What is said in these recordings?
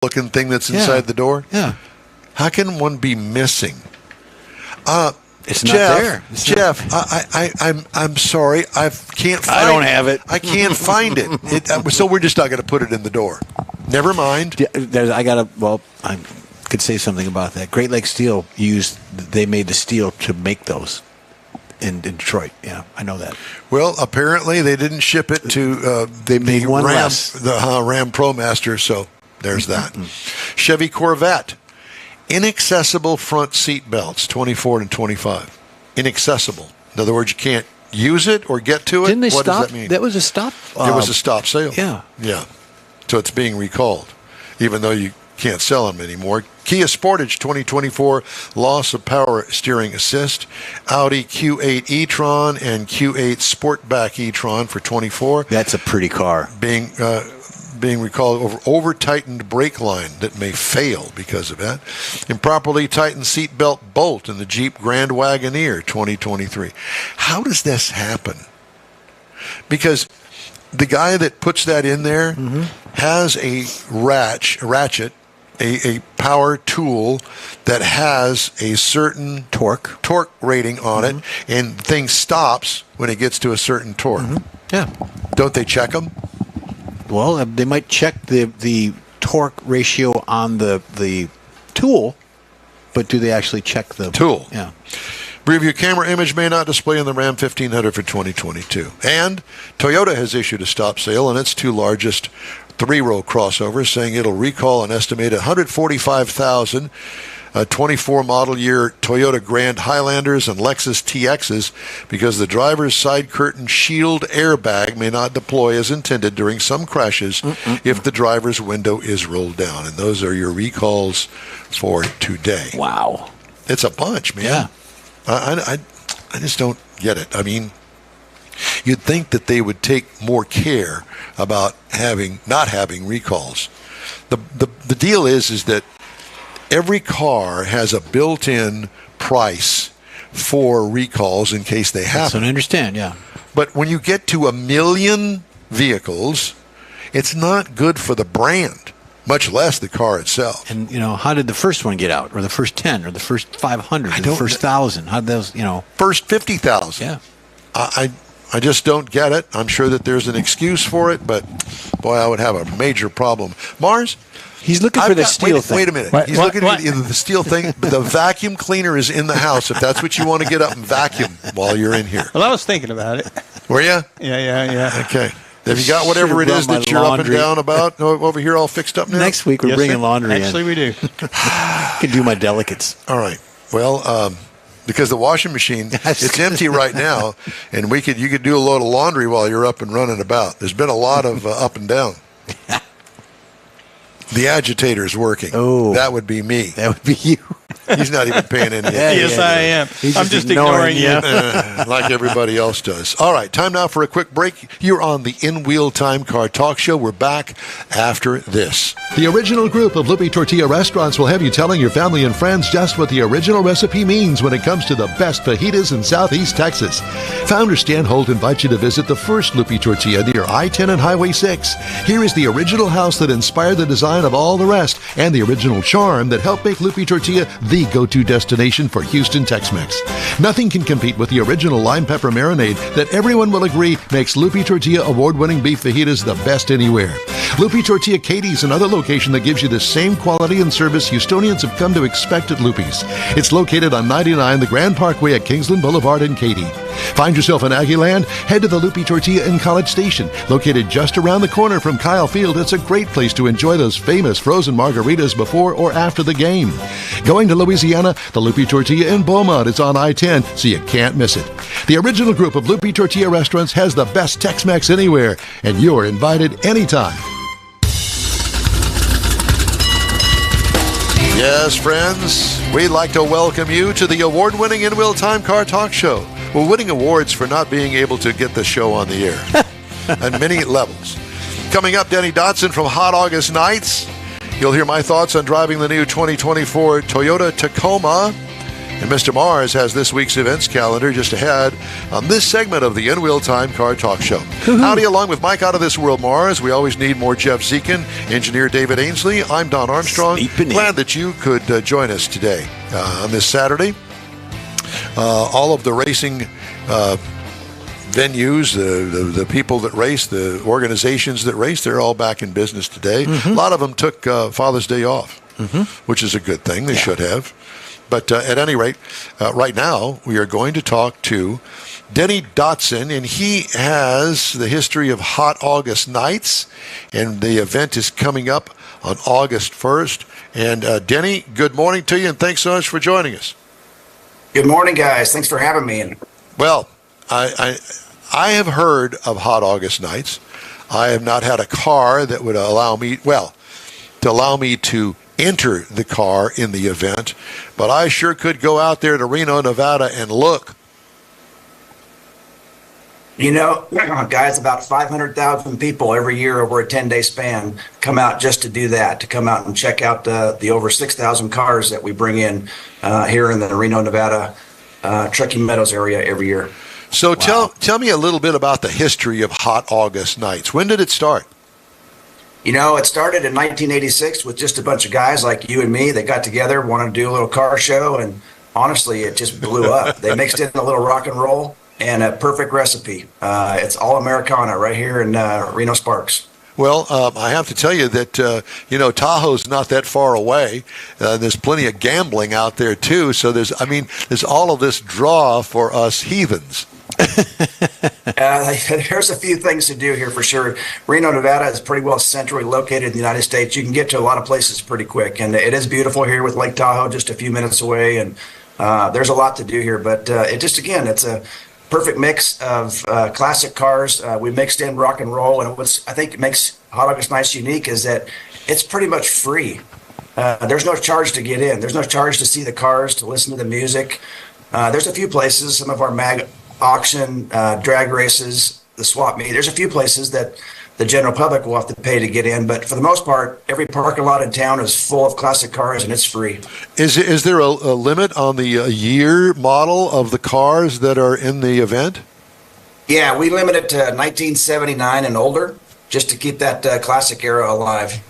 looking thing that's inside the door? Yeah. How can one be missing? It's Jeff, not there. Jeff, I'm sorry. I can't find I don't have it. I can't find it. So we're just not going to put it in the door. Never mind. I could say something about that. Great Lakes Steel they made the steel to make those in Detroit. Yeah, I know that. Well, apparently they didn't ship it to They made one Ram, less. the Ram ProMaster, so there's that. Chevy Corvette. Inaccessible front seat belts, 24 and 25. Inaccessible. In other words, you can't use it or get to it. Didn't they what stop? does that mean? That was a stop. It was a stop sale. Yeah. Yeah. So it's being recalled, even though you can't sell them anymore. Kia Sportage 2024, loss of power steering assist. Audi Q8 e-tron and Q8 Sportback e-tron for 24. That's a pretty car. Being recalled over tightened brake line that may fail because of that. Improperly tightened seatbelt bolt in the Jeep Grand Wagoneer 2023. How does this happen? Because the guy that puts that in there has a ratchet, a power tool that has a certain torque rating on it, and the thing stops when it gets to a certain torque. Yeah. Don't they check them? Well, they might check the torque ratio on the tool, but do they actually check the tool? Yeah. Rear view camera image may not display in the Ram 1500 for 2022. And Toyota has issued a stop sale on its two largest three-row crossovers, saying it'll recall an estimated 145,000 24 model year Toyota Grand Highlanders and Lexus TXs because the driver's side curtain shield airbag may not deploy as intended during some crashes if the driver's window is rolled down. And those are your recalls for today. Wow. It's a bunch, man. Yeah. I just don't get it. I mean, you'd think that they would take more care about not having recalls. The deal is that every car has a built-in price for recalls in case they happen. That's what I understand, yeah. But when you get to 1 million vehicles, it's not good for the brand, much less the car itself. And, how did the first one get out? Or the first 10? Or the first 500? Or the first 1,000? How did those, First 50,000. Yeah. I just don't get it. I'm sure that there's an excuse for it, but, boy, I would have a major problem. Mars? He's looking for the steel thing. Wait a minute. He's looking at the steel thing. The vacuum cleaner is in the house, if that's what you want to get up and vacuum while you're in here. Well, I was thinking about it. Were you? Yeah. Okay. Have you got whatever it is that you're up and down about over here all fixed up now? Next week we're bringing laundry in. Actually, we do. I can do my delicates. All right. Well, because the washing machine, it's empty right now, and you could do a load of laundry while you're up and running about. There's been a lot of up and down. The agitator's working. Oh. That would be me. That would be you. He's not even paying any attention. Yes, I am. I'm just ignoring you. Like everybody else does. All right, time now for a quick break. You're on the In-Wheel Time Car Talk Show. We're back after this. The original group of Lupe Tortilla restaurants will have you telling your family and friends just what the original recipe means when it comes to the best fajitas in Southeast Texas. Founder Stan Holt invites you to visit the first Lupe Tortilla near I-10 and Highway 6. Here is the original house that inspired the design of all the rest and the original charm that helped make Lupe Tortilla the go-to destination for Houston Tex-Mex. Nothing can compete with the original lime pepper marinade that everyone will agree makes Lupe Tortilla award-winning beef fajitas the best anywhere. Lupe Tortilla Katie's another location that gives you the same quality and service Houstonians have come to expect at Lupe's. It's located on 99 the Grand Parkway at Kingsland Boulevard in Katy. Find yourself in Aggieland? Head to the Lupe Tortilla in College Station. Located just around the corner from Kyle Field, it's a great place to enjoy those famous frozen margaritas before or after the game. Going to Louisiana? The Lupe Tortilla in Beaumont is on I-10, so you can't miss it. The original group of Lupe Tortilla restaurants has the best Tex-Mex anywhere, and you're invited anytime. Yes, friends, we'd like to welcome you to the award-winning In-Wheel Time Car Talk Show. We're winning awards for not being able to get the show on the air on many levels. Coming up, Denny Dotson from Hot August Nights. You'll hear my thoughts on driving the new 2024 Toyota Tacoma. And Mr. Mars has this week's events calendar just ahead on this segment of the In-Wheel Time Car Talk Show. Howdy, along with Mike Out of This World Mars. We always need more Jeff Zekin, engineer David Ainsley. I'm Don Armstrong. Glad that you could join us today on this Saturday. All of the racing venues, the people that race, the organizations that race, they're all back in business today. A lot of them took Father's Day off, which is a good thing. They should have. But at any rate, right now, we are going to talk to Denny Dotson, and he has the history of Hot August Nights, and the event is coming up on August 1st. And Denny, good morning to you, and thanks so much for joining us. Good morning, guys. Thanks for having me. Well, I have heard of Hot August Nights. I have not had a car that would allow me to enter the car in the event, but I sure could go out there to Reno, Nevada and look. You know, guys, about 500,000 people every year over a 10-day span come out just to do that, to come out and check out the over 6,000 cars that we bring in here in the Reno, Nevada, Truckee Meadows area every year. So tell me a little bit about the history of Hot August Nights. When did it start? You know, it started in 1986 with just a bunch of guys like you and me. They got together, wanted to do a little car show, and honestly, it just blew up. They mixed in a little rock and roll and a perfect recipe. It's all Americana right here in Reno Sparks. Well, I have to tell you that, Tahoe's not that far away. There's plenty of gambling out there, too. So there's all of this draw for us heathens. There's a few things to do here for sure. Reno, Nevada is pretty well centrally located in the United States. You can get to a lot of places pretty quick, and it is beautiful here with Lake Tahoe just a few minutes away, and there's a lot to do here. But it's a perfect mix of classic cars. We mixed in rock and roll, and what I think makes Hot August Nights unique is that it's pretty much free. There's no charge to get in. There's no charge to see the cars, to listen to the music. There's a few places, some of our mag auction, drag races, the swap meet. There's a few places that the general public will have to pay to get in, but for the most part, every parking lot in town is full of classic cars, and it's free. Is there a limit on the year model of the cars that are in the event? Yeah, we limit it to 1979 and older, just to keep that classic era alive.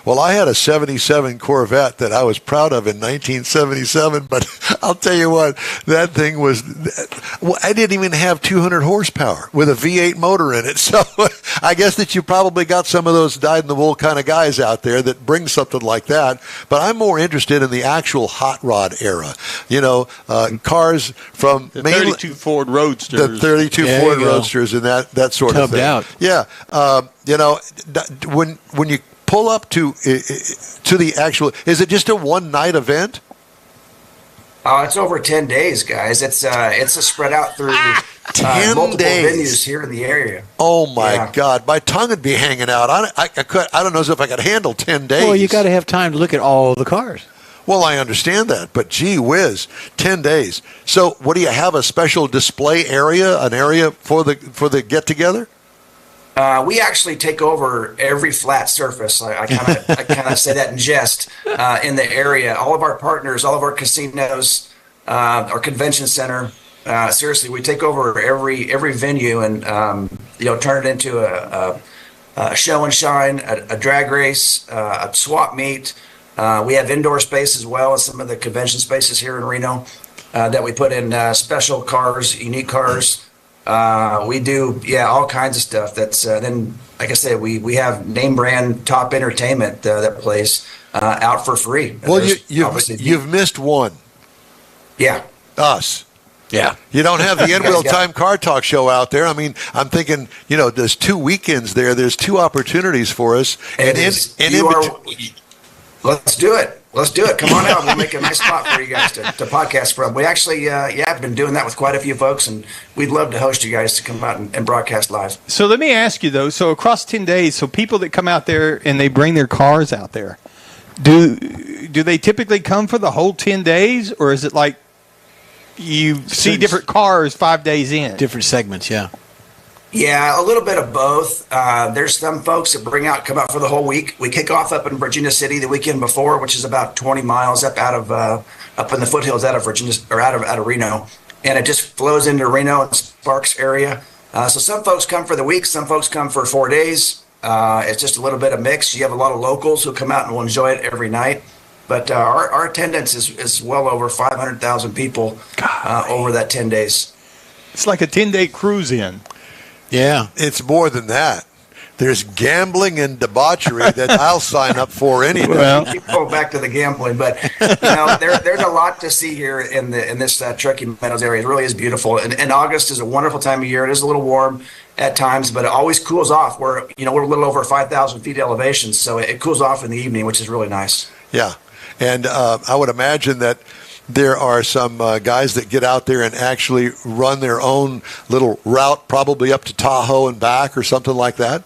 Well, I had a 77 Corvette that I was proud of in 1977, but I'll tell you what, that thing was, I didn't even have 200 horsepower with a V8 motor in it. So I guess that you probably got some of those dyed-in-the-wool kind of guys out there that bring something like that. But I'm more interested in the actual hot rod era. Cars from the 32 Ford Roadsters. The 32 Ford Roadsters and that sort of thing. Out. Yeah. When you pull up to the actual, is it just a one-night event? It's over 10 days, guys. It's a spread out through 10 multiple days. venues here in the area. Oh my God, my tongue would be hanging out. I don't know if I could handle 10 days. Well, you got to have time to look at all the cars. Well, I understand that, but gee whiz, 10 days. So, what do you have? A special display area, an area for the get together? We actually take over every flat surface. I kind of say that in jest in the area. All of our partners, all of our casinos, our convention center. Seriously, we take over every venue and turn it into a show and shine, a drag race, a swap meet. We have indoor space as well as some of the convention spaces here in Reno that we put in special cars, unique cars. We do, all kinds of stuff. That's then, like I said, we have name brand top entertainment that plays out for free. Well, you've missed one. Yeah. Us. Yeah. You don't have the In-Wheel Time Car Talk Show out there. I mean, I'm thinking, there's 2 weekends there. There's 2 opportunities for us. Let's do it. Let's do it. Come on out. We'll make a nice spot for you guys to podcast from. We actually, have been doing that with quite a few folks, and we'd love to host you guys to come out and broadcast live. So let me ask you, though. So across 10 days, so people that come out there and they bring their cars out there, do they typically come for the whole 10 days, or is it like you see different cars 5 days in? Different segments, yeah. Yeah, a little bit of both. There's some folks that come out for the whole week. We kick off up in Virginia City the weekend before, which is about 20 miles up in the foothills out of Virginia or out of Reno, and it just flows into Reno and Sparks area. So some folks come for the week, some folks come for 4 days. It's just a little bit of mix. You have a lot of locals who come out and will enjoy it every night. But our attendance is well over 500,000 people over that 10 days. It's like a 10-day cruise in. Yeah. It's more than that. There's gambling and debauchery that I'll sign up for anyway. Well, Keep going back to the gambling, but there's a lot to see here in this Truckee Meadows area. It really is beautiful, and August is a wonderful time of year. It is a little warm at times, but it always cools off. We're a little over 5,000 feet elevation, so it cools off in the evening, which is really nice. Yeah, and I would imagine that there are some guys that get out there and actually run their own little route, probably up to Tahoe and back or something like that.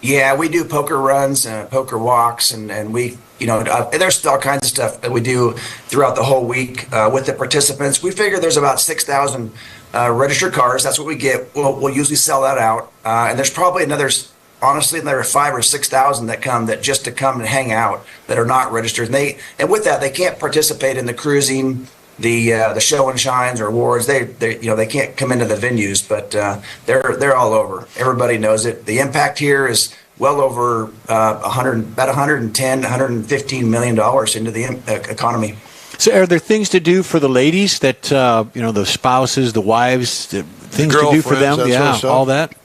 Yeah, we do poker runs and poker walks, and we, there's all kinds of stuff that we do throughout the whole week with the participants. We figure there's about 6,000 registered cars. That's what we get. We'll usually sell that out, and there's probably another 5,000 or 6,000 that come to come and hang out that are not registered. And with that, they can't participate in the cruising, the show and shines or awards. They can't come into the venues, but they're all over. Everybody knows it. The impact here is well over about 110, 115 million dollars into the economy. So are there things to do for the ladies that the spouses, the wives, things to do for them? Girlfriends, that Yeah, sort of stuff? all that.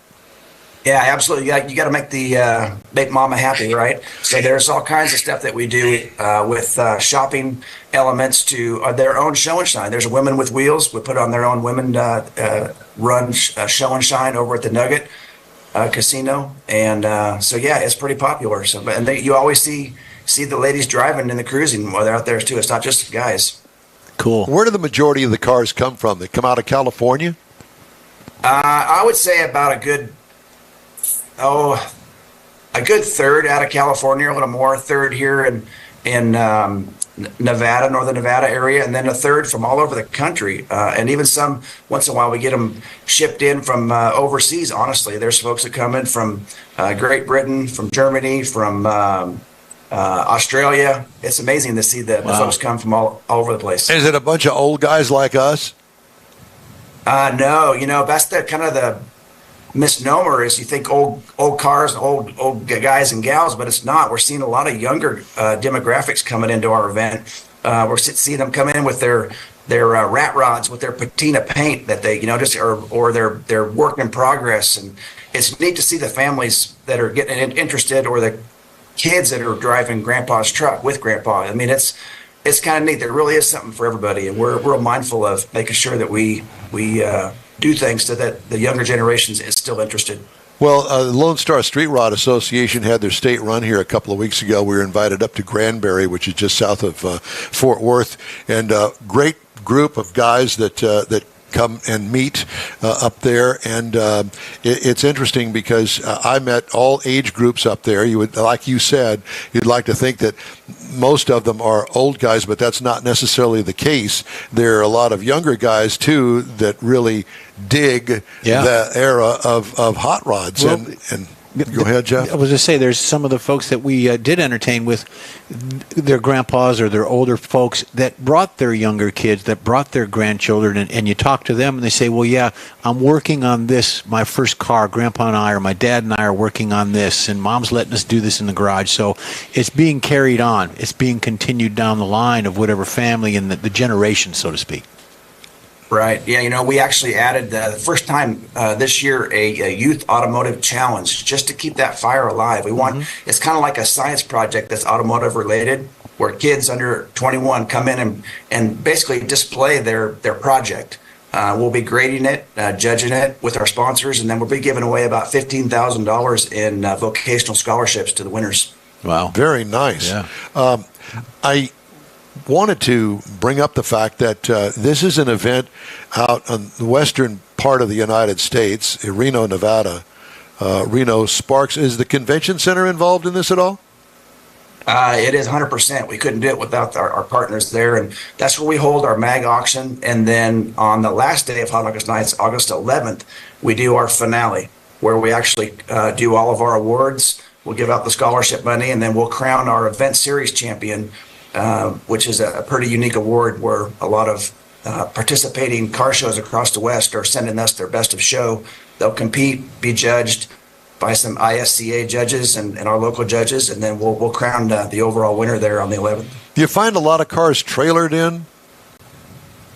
Yeah, absolutely. You got to make mama happy, right? So there's all kinds of stuff that we do with shopping elements to their own show and shine. There's a Women with Wheels. We put on their own women run show and shine over at the Nugget Casino, and so yeah, it's pretty popular. So, you always see the ladies driving in the cruising while they're out there too. It's not just guys. Cool. Where do the majority of the cars come from? They come out of California? I would say about a good third out of California, a little more, third here in Nevada, northern Nevada area, and then a third from all over the country. And even some, once in a while, we get them shipped in from overseas, honestly. There's folks that come in from Great Britain, from Germany, from Australia. It's amazing to see the folks come from all over the place. Is it a bunch of old guys like us? No, that's the kind of the misnomer is you think old cars, old guys and gals, but it's not. We're seeing a lot of younger demographics coming into our event. We're seeing them come in with their rat rods, with their patina paint that they or their work in progress, and it's neat to see the families that are getting interested or the kids that are driving grandpa's truck with grandpa. I mean, it's kind of neat. There really is something for everybody, and we're real mindful of making sure that we do things so that the younger generations is still interested. Well, the Lone Star Street Rod Association had their state run here a couple of weeks ago. We were invited up to Granbury, which is just south of Fort Worth, and a great group of guys that come and meet up there, and it's interesting because I met all age groups up there. You would, like you said, you'd like to think that most of them are old guys, but that's not necessarily the case. There are a lot of younger guys too that really dig the era of hot rods. Well, and go ahead, Jeff. I was going to say, there's some of the folks that we did entertain with their grandpas or their older folks that brought their younger kids, that brought their grandchildren, and you talk to them and they say, well, yeah, I'm working on this, my first car, Grandpa and I, or my dad and I are working on this, and Mom's letting us do this in the garage. So it's being carried on. It's being continued down the line of whatever family and the generation, so to speak. Right. Yeah, we actually added the first time this year a youth automotive challenge just to keep that fire alive. We want it's kind of like a science project that's automotive related, where kids under 21 come in and basically display their project. We'll be grading it, judging it with our sponsors, and then we'll be giving away about $15,000 in vocational scholarships to the winners. Wow. Very nice. Yeah. I wanted to bring up the fact that this is an event out on the western part of the United States, Reno, Nevada. Reno Sparks. Is the convention center involved in this at all? It is 100%. We couldn't do it without our partners there. And that's where we hold our mag auction. And then on the last day of Hot August Nights, August 11th, we do our finale. where we actually do all of our awards. We'll give out the scholarship money, and then we'll crown our event series champion, which is a pretty unique award where a lot of participating car shows across the West are sending us their best of show. They'll compete, be judged by some ISCA judges and our local judges, and then we'll crown the overall winner there on the 11th. Do you find a lot of cars trailered in?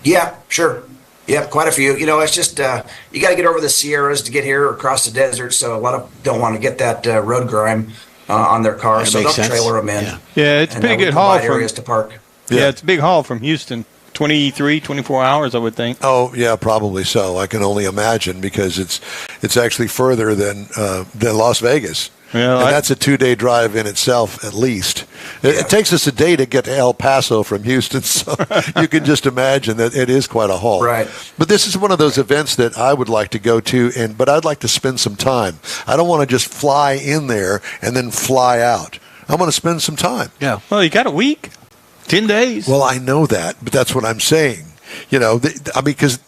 Yeah, sure. Yeah, quite a few. It's just you got to get over the Sierras to get here across the desert, so a lot of don't want to get that road grime on their car, That so they'll makes sense. trailer them in. Yeah, it's a And, pretty we good haul provide from areas to park. yeah, it's a big haul from Houston. 23, 24 hours, I would think. Oh, yeah, probably so. I can only imagine because it's actually further than Las Vegas. Yeah, and that's a 2-day drive in itself, at least. It takes us a day to get to El Paso from Houston, so you can just imagine that it is quite a haul. Right. But this is one of those events that I would like to go to, but I'd like to spend some time. I don't want to just fly in there and then fly out. I want to spend some time. Yeah. Well, you got a week, 10 days. Well, I know that, but that's what I'm saying. Because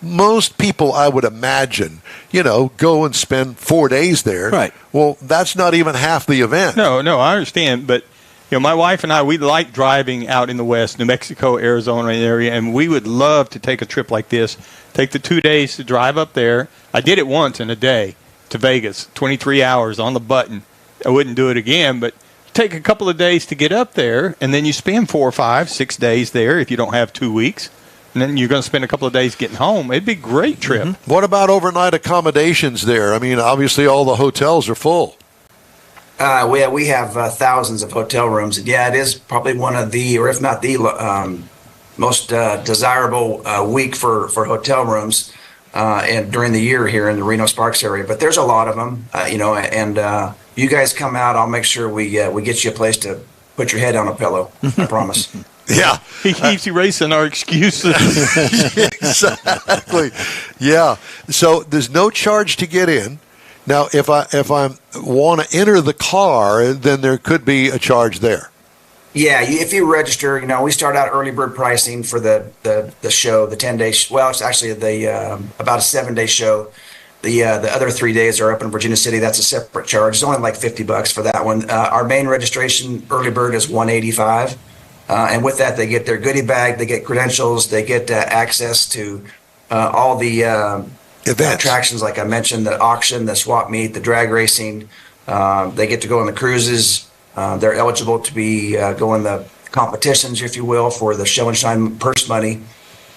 most people, I would imagine, go and spend 4 days there. Right. Well, that's not even half the event. No, I understand, but my wife and I, we like driving out in the West, New Mexico, Arizona area, and we would love to take a trip like this. Take the 2 days to drive up there. I did it once in a day to Vegas, 23 hours on the button. I wouldn't do it again, but take a couple of days to get up there, and then you spend 4 or 5, 6 days there if you don't have 2 weeks. And then you're going to spend a couple of days getting home. It'd be a great trip. Mm-hmm. What about overnight accommodations there? I mean, obviously all the hotels are full. We have thousands of hotel rooms. And yeah, it is probably one of the, or if not the most desirable week for hotel rooms and during the year here in the Reno Sparks area. But there's a lot of them, and you guys come out, I'll make sure we get you a place to put your head on a pillow. I promise. Yeah. He keeps erasing our excuses. Exactly. Yeah. So there's no charge to get in. Now, if I want to enter the car, then there could be a charge there. Yeah, if you register, we start out early bird pricing for the show, the 10-day. Well, it's actually about a 7-day show. The other 3 days are up in Virginia City. That's a separate charge. It's only like $50 for that one. Our main registration early bird is $185, and with that they get their goodie bag, they get credentials, they get access to all the Events. attractions, like I mentioned, the auction, the swap meet, the drag racing. They get to go on the cruises. They're eligible to be go in the competitions, if you will, for the show and shine purse money,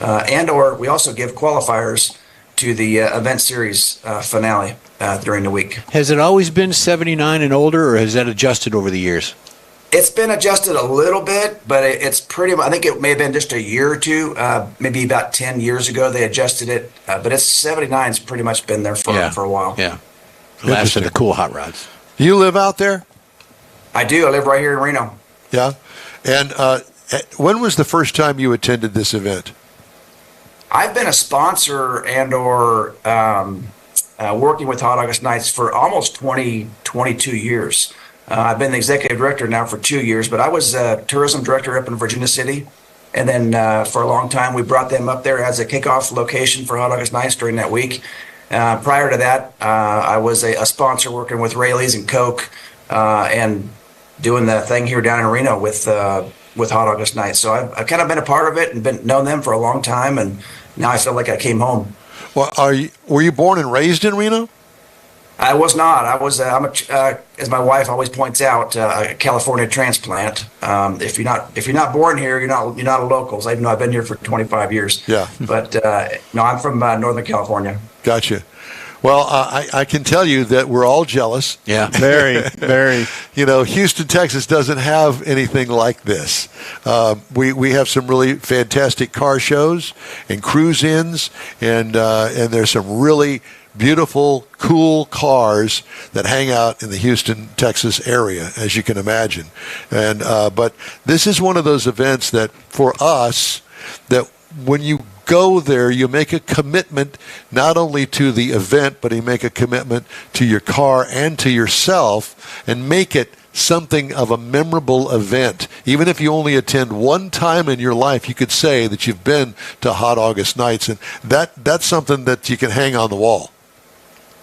or we also give qualifiers to the event series finale during the week. Has it always been 79 and older, or has that adjusted over the years? It's been adjusted a little bit, but it's pretty much, I think it may have been just a year or two, maybe about 10 years ago they adjusted it, but it's 79's pretty much been there for a while. Yeah. Last of the cool hot rods. You live out there? I do. I live right here in Reno. Yeah. And when was the first time you attended this event? I've been a sponsor and/or working with Hot August Nights for almost 22 years. I've been the executive director now for 2 years, but I was a tourism director up in Virginia City. And then for a long time, we brought them up there as a kickoff location for Hot August Nights during that week. Prior to that, I was a sponsor working with Rayleigh's and Coke and doing the thing here down in Reno with Hot August Nights. So I've kind of been a part of it and known them for a long time, and now I feel like I came home. Well, were you born and raised in Reno? I was not. I'm as my wife always points out, a California transplant. If you're not born here, you're not a local. Even though I've been here for 25 years. Yeah. But no, I'm from Northern California. Gotcha. Well, I can tell you that we're all jealous. Yeah. Very, very. Houston, Texas doesn't have anything like this. We have some really fantastic car shows and cruise-ins, and there's some really beautiful, cool cars that hang out in the Houston, Texas area, as you can imagine. And but this is one of those events that, for us, that when you go there, you make a commitment not only to the event, but you make a commitment to your car and to yourself, and make it something of a memorable event. Even if you only attend one time in your life, you could say that you've been to Hot August Nights, and that's something that you can hang on the wall.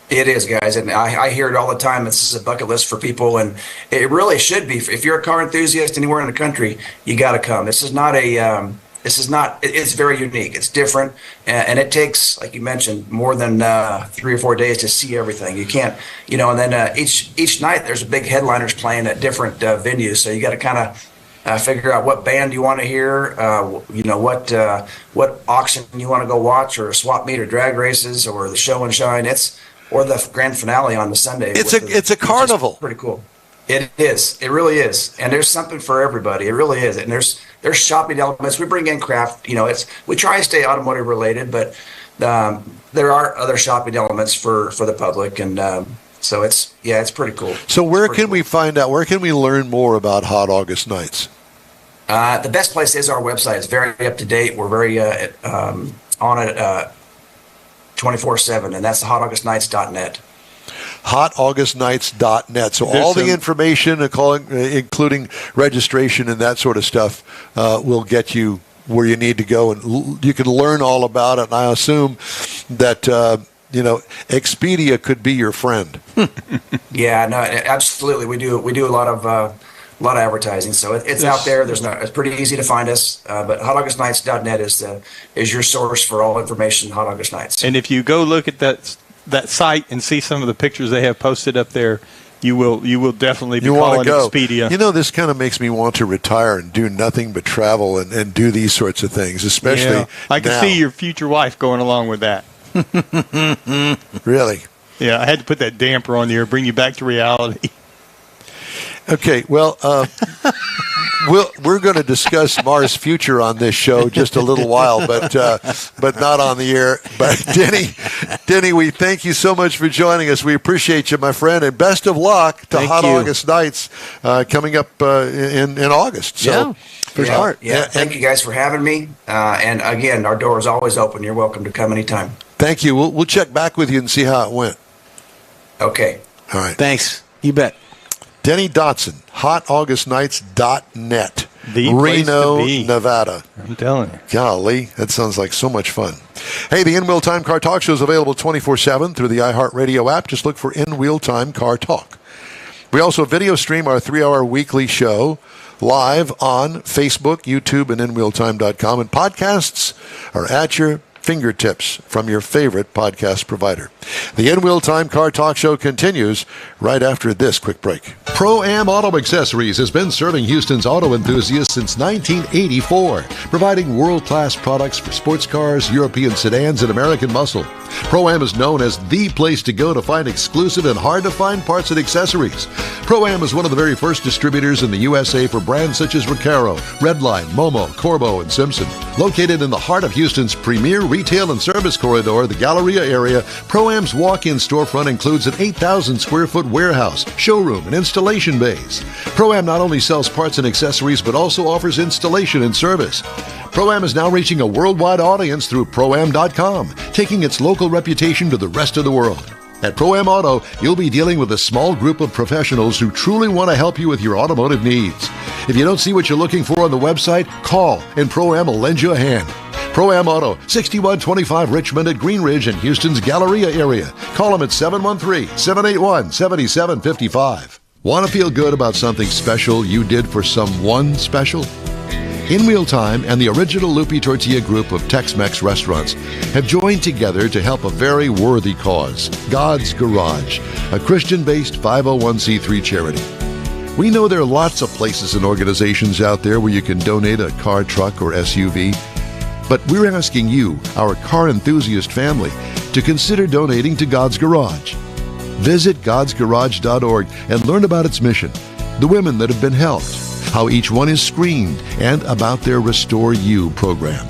It is, guys, and I hear it all the time. This is a bucket list for people, and it really should be. If you're a car enthusiast anywhere in the country, you got to come. This is not a. This is not. It's very unique. It's different, and it takes, like you mentioned, more than 3 or 4 days to see everything. You can't, And then each night there's a big headliners playing at different venues, so you got to kind of figure out what band you want to hear, what auction you want to go watch, or swap meet or drag races, or the show and shine. Or the grand finale on the Sunday. It's a carnival. Pretty cool. It is. It really is. And there's something for everybody. It really is. And there's shopping elements. We bring in craft. We try to stay automotive related, but there are other shopping elements for the public, and so it's pretty cool. So where can we find out? Where can we learn more about Hot August Nights? The best place is our website. It's very up to date. We're very on it 24/7, and that's the hotaugustnights.net. hotaugustnights.net. So all the information, including registration and that sort of stuff, will get you where you need to go, and you can learn all about it. And I assume that Expedia could be your friend. Yeah, no, absolutely. We do a lot of advertising, so it's out there. It's pretty easy to find us. But hotaugustnights.net is your source for all information. Hot August Nights. And if you go look at that site and see some of the pictures they have posted up there, you will definitely be calling Expedia. This kind of makes me want to retire and do nothing but travel and do these sorts of things, especially Yeah. I can now. see your future wife going along with that. Really? Yeah, I had to put that damper on there, bring you back to reality. Okay, well, we're going to discuss Mars' future on this show just a little while, but not on the air. But Denny, we thank you so much for joining us. We appreciate you, my friend, and best of luck to Thank Hot you. August Nights coming up in August. So, Thank you guys for having me. And again, our door is always open. You're welcome to come anytime. Thank you. We'll check back with you and see how it went. Okay. All right. Thanks. You bet. Denny Dotson, hotaugustnights.net, The place Reno, to be. Nevada. I'm telling you. Golly, that sounds like so much fun. Hey, the In Wheel Time Car Talk Show is available 24/7 through the iHeartRadio app. Just look for In Wheel Time Car Talk. We also video stream our 3-hour weekly show live on Facebook, YouTube, and InWheelTime.com. And podcasts are at your fingertips from your favorite podcast provider. The In Wheel Time Car Talk Show continues right after this quick break. Pro-Am Auto Accessories has been serving Houston's auto enthusiasts since 1984, providing world-class products for sports cars, European sedans, and American muscle. Pro-Am is known as the place to go to find exclusive and hard-to-find parts and accessories. Pro-Am is one of the very first distributors in the USA for brands such as Recaro, Redline, Momo, Corbo, and Simpson. Located in the heart of Houston's premier retail and service corridor, the Galleria area, Pro-Am's walk-in storefront includes an 8,000-square-foot warehouse, showroom, and installation bays. Pro-Am not only sells parts and accessories, but also offers installation and service. Pro-Am is now reaching a worldwide audience through Pro-Am.com, taking its local reputation to the rest of the world. At Pro-Am Auto, you'll be dealing with a small group of professionals who truly want to help you with your automotive needs. If you don't see what you're looking for on the website, call and Pro-Am will lend you a hand. Pro-Am Auto, 6125 Richmond at Green Ridge in Houston's Galleria area. Call them at 713-781-7755. Want to feel good about something special you did for someone special? In Wheel Time and the original Lupi Tortilla group of Tex-Mex restaurants have joined together to help a very worthy cause, God's Garage, a Christian-based 501c3 charity. We know there are lots of places and organizations out there where you can donate a car, truck, or SUV, but we're asking you, our car enthusiast family, to consider donating to God's Garage. Visit godsgarage.org and learn about its mission, the women that have been helped, how each one is screened, and about their Restore You program.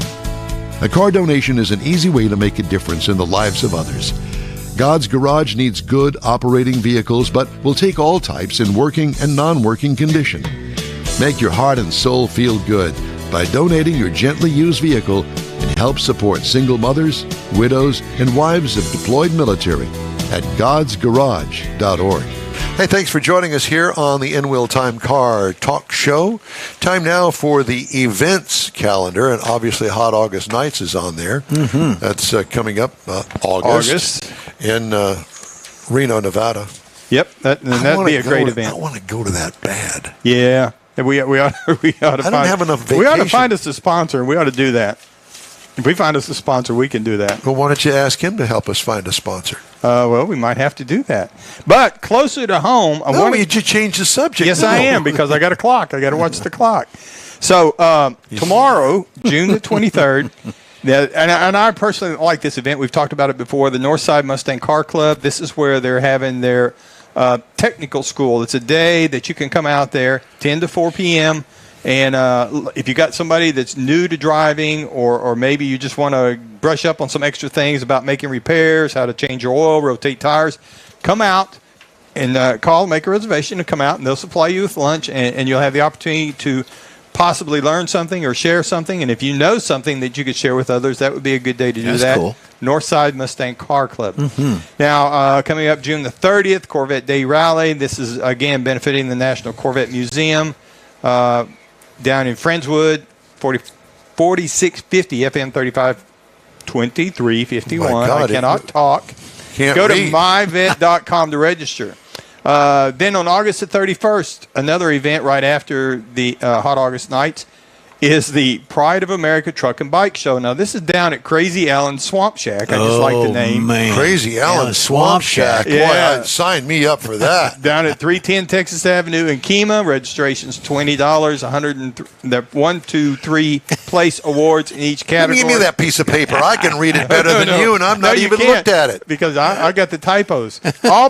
A car donation is an easy way to make a difference in the lives of others. God's Garage needs good operating vehicles, but will take all types in working and non-working condition. Make your heart and soul feel good by donating your gently used vehicle and help support single mothers, widows, and wives of deployed military at godsgarage.org. Hey, thanks for joining us here on the In Wheel Time Car Talk Show. Time now for the events calendar, and obviously Hot August Nights is on there. Mm-hmm. That's coming up August. In Reno, Nevada. Yep, that'd be a great event. I want to go to that bad. Yeah, and we ought to. I don't have enough We ought to vacation. find us a sponsor, and we ought to do that. If we find us a sponsor, we can do that. Well, why don't you ask him to help us find a sponsor? Well, we might have to do that. But closer to home, I No, want you just change the subject. Yes, No. I am, because I got a clock. I got to watch the clock. So tomorrow, June the 23rd, and I personally like this event. We've talked about it before. The Northside Mustang Car Club. This is where they're having their technical school. It's a day that you can come out there, 10 to 4 p.m., and if you got somebody that's new to driving, or maybe you just want to brush up on some extra things about making repairs, how to change your oil, rotate tires, come out and call, make a reservation, and come out, and they'll supply you with lunch, and you'll have the opportunity to possibly learn something or share something. And if you know something that you could share with others, that would be a good day to do That's that. cool. Northside Mustang Car Club. Now, coming up June the 30th, Corvette Day Rally. This is, again, benefiting the National Corvette Museum down in Friendswood, 4650 FM 352351. My God, I cannot talk. Can't Go read. to myvet.com to register. Then on August the 31st, another event right after the Hot August Nights is the Pride of America Truck and Bike Show. Now, this is down at Crazy Allen Swamp Shack. I just like the name. Man. Crazy Allen Swamp Shack. Yeah. Boy, sign me up for that. Down at 310 Texas Avenue in Kemah. Registration's $20. 1 2 3 place awards in each category. Give me that piece of paper. I can read it better than No, you, and I've no, not you even can't, looked at it. because I got the typos. All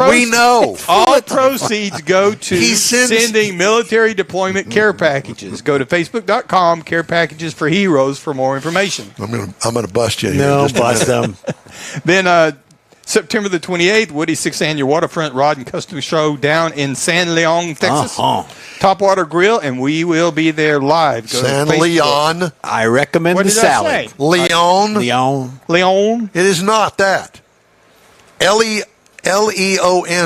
We know. All proceeds go to He sends- sending military deployment care packages. Go to facebook.com, Care Packages for Heroes, for more information. I'm gonna bust you here. No, in just a bust minute. them. Then September the 28th, Woody's 6th Annual Waterfront Rod and Custom Show down in San Leon, Texas. Uh-huh. Topwater Grill, and we will be there live. Go to San Facebook. Leon. I recommend What the did salad. I say? Leon. Leon. Leon. It is not that. Leon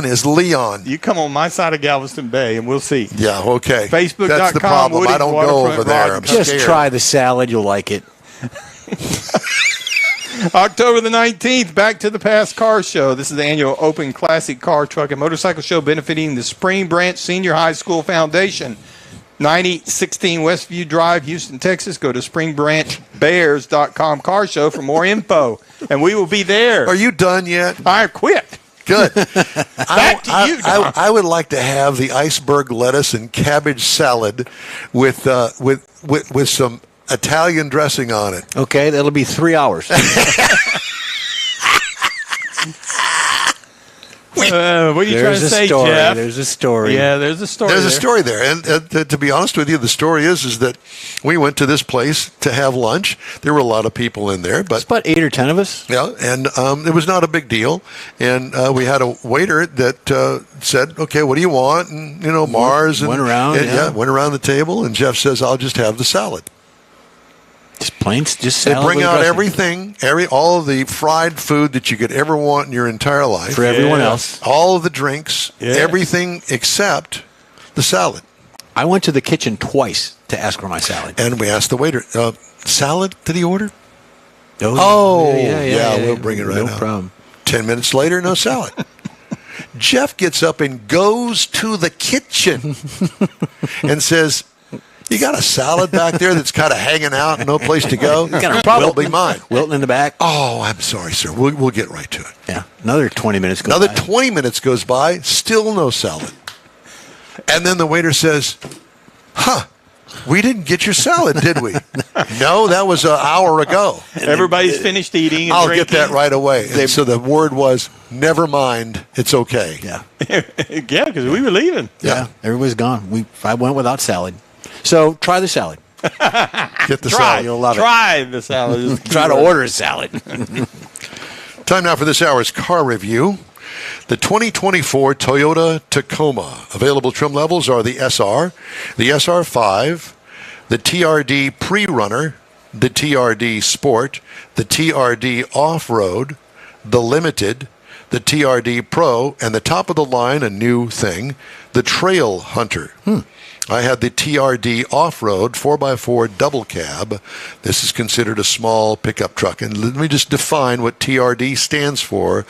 is Leon. You come on my side of Galveston Bay, and we'll see. Yeah, okay. Facebook.com, That's the problem. I Woody's don't go Waterfront over there. Rod I'm and Just scared. try the salad. You'll like it. October the 19th, Back to the Past Car Show. This is the annual Open Classic Car, Truck, and Motorcycle Show benefiting the Spring Branch Senior High School Foundation. 9016 Westview Drive, Houston, Texas. Go to springbranchbears.com car show for more info. And we will be there. Are you done yet? I quit. Good. Back to you, Don. I would like to have the iceberg lettuce and cabbage salad with some Italian dressing on it. Okay, that'll be 3 hours. What are you trying to say, story. Jeff? There's a story. Yeah, there's a story. There's a there. story there, and to be honest with you, the story is that we went to this place to have lunch. There were a lot of people in there, It's but about 8 or 10 of us. yeah, and it was not a big deal. And we had a waiter that said, "Okay, what do you want?" And Mars and Went around, yeah. went around the table. And Jeff says, "I'll just have the salad." Just plain, just They salad. bring with out dressing. everything, all of the fried food that you could ever want in your entire life. For everyone Yeah. else. All of the drinks, Yeah. everything except the salad. I went to the kitchen twice to ask for my salad. And we asked the waiter, salad did he order? Oh, we'll bring it right No out. problem. 10 minutes later, no salad. Jeff gets up and goes to the kitchen and says, "You got a salad back there that's kind of hanging out and no place to go? Got a problem. Will be mine." Wilton in the back. "Oh, I'm sorry, sir. We'll get right to it." Yeah, another 20 minutes goes Another by. 20 minutes goes by, still no salad. And then the waiter says, "We didn't get your salad, did we?" "No, that was an hour ago." Everybody's finished eating and "I'll drinking. get that right away." And so the word was, "Never mind, it's okay." Yeah. Yeah, because we were leaving. Yeah, everybody's gone. I went without salad. So try the salad. Get the Try. salad. You'll love it. Try the salad. Try to order a salad. Time now for this hour's car review. The 2024 Toyota Tacoma. Available trim levels are the SR, the SR5, the TRD Pre-Runner, the TRD Sport, the TRD Off-Road, the Limited, the TRD Pro, and the top of the line, a new thing, the Trail Hunter. I had the TRD Off-Road 4x4 double cab. This is considered a small pickup truck. And let me just define what TRD stands for.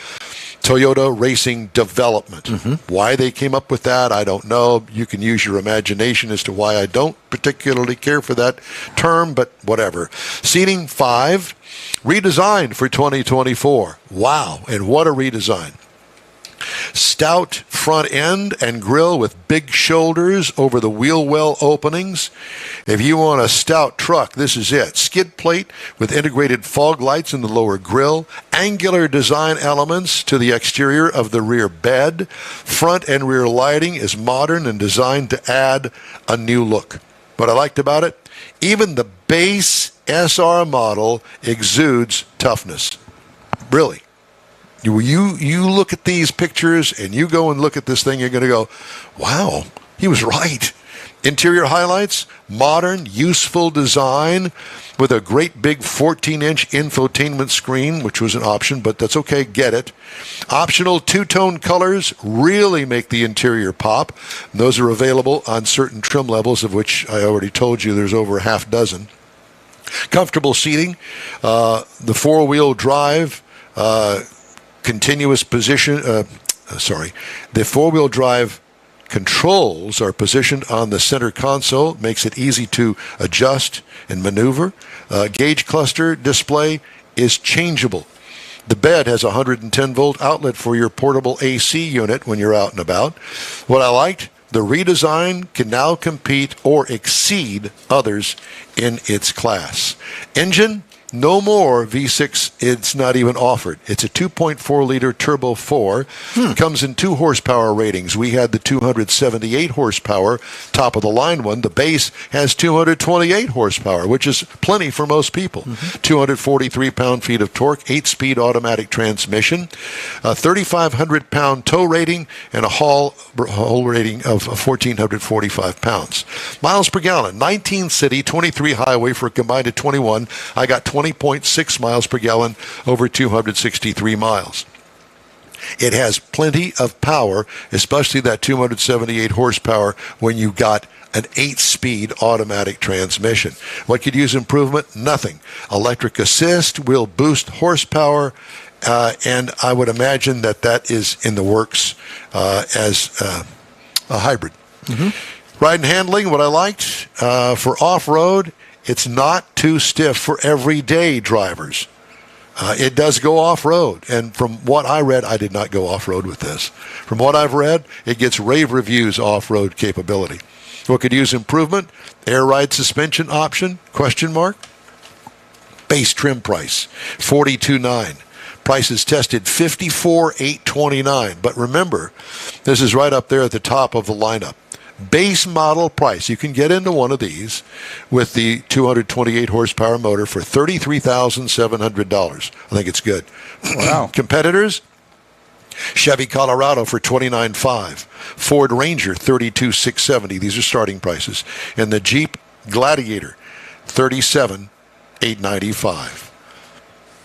Toyota Racing Development. Why they came up with that, I don't know. You can use your imagination as to why I don't particularly care for that term, but whatever. Seating 5, redesigned for 2024. Wow, and what a redesign. Stout front end and grille with big shoulders over the wheel well openings. If you want a stout truck, this is it. Skid plate with integrated fog lights in the lower grille. Angular design elements to the exterior of the rear bed. Front and rear lighting is modern and designed to add a new look. What I liked about it, even the base SR model exudes toughness. Really. You look at these pictures and you go and look at this thing, you're going to go, wow, he was right. Interior highlights, modern, useful design with a great big 14-inch infotainment screen, which was an option, but that's okay, get it. Optional two-tone colors really make the interior pop. And those are available on certain trim levels, of which I already told you there's over a half dozen. Comfortable seating, the four-wheel drive, continuous position, the four-wheel drive controls are positioned on the center console, makes it easy to adjust and maneuver. Gauge cluster display is changeable. The bed has a 110-volt outlet for your portable AC unit when you're out and about. What I liked, the redesign can now compete or exceed others in its class. Engine, no more V6, it's not even offered. It's a 2.4-liter Turbo 4. Comes in 2 horsepower ratings. We had the 278 horsepower, top of the line one. The base has 228 horsepower, which is plenty for most people. 243 pound-feet of torque, 8-speed automatic transmission, a 3,500 pound tow rating, and a hull rating of 1,445 pounds. Miles per gallon, 19 city, 23 highway for a combined of 21. I got 20.6 miles per gallon over 263 miles. It has plenty of power, especially that 278 horsepower when you got an 8-speed automatic transmission. What could use improvement? Nothing. Electric assist will boost horsepower, and I would imagine that is in the works as a hybrid. Ride and handling, what I liked, for off-road, it's not too stiff for everyday drivers. It does go off-road, and from what I read, I did not go off-road with this. From what I've read, it gets rave reviews off-road capability. What could use improvement? Air ride suspension option, question mark. Base trim price, $42,900. Prices tested $54,829. But remember, this is right up there at the top of the lineup. Base model price. You can get into one of these with the 228 horsepower motor for $33,700. I think it's good. Wow. Competitors, Chevy Colorado for $29,500. Ford Ranger, $32,670. These are starting prices. And the Jeep Gladiator, $37,895.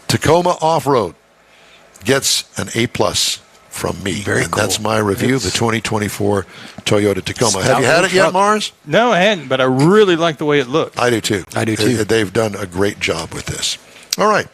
Tacoma Off-Road gets an A+ from me. Very and cool. That's my review of the 2024 Toyota Tacoma. Have you Stout had it yet, truck. Mars? No, I hadn't, but I really like the way it looked. I do too. I do too. They've done a great job with this. All right.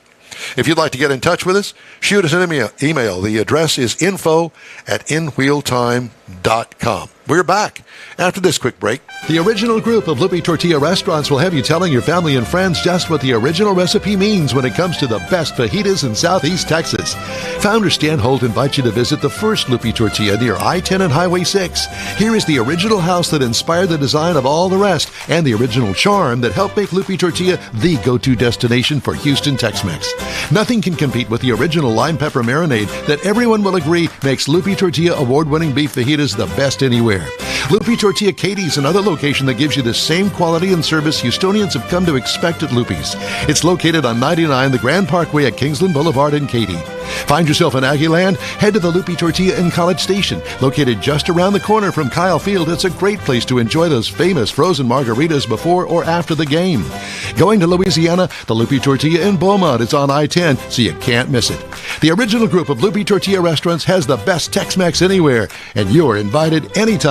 If you'd like to get in touch with us, shoot us an email. The address is info@inwheeltime.com. We're back after this quick break. The original group of Lupe Tortilla restaurants will have you telling your family and friends just what the original recipe means when it comes to the best fajitas in Southeast Texas. Founder Stan Holt invites you to visit the first Lupe Tortilla near I-10 and Highway 6. Here is the original house that inspired the design of all the rest and the original charm that helped make Lupe Tortilla the go-to destination for Houston Tex-Mex. Nothing can compete with the original lime pepper marinade that everyone will agree makes Lupe Tortilla award-winning beef fajitas the best anywhere. Lupe Tortilla Katie's another location that gives you the same quality and service Houstonians have come to expect at Lupe's. It's located on 99 the Grand Parkway at Kingsland Boulevard in Katy. Find yourself in Aggieland? Head to the Lupe Tortilla in College Station. Located just around the corner from Kyle Field, it's a great place to enjoy those famous frozen margaritas before or after the game. Going to Louisiana, the Lupe Tortilla in Beaumont is on I-10, so you can't miss it. The original group of Lupe Tortilla restaurants has the best Tex-Mex anywhere, and you're invited anytime.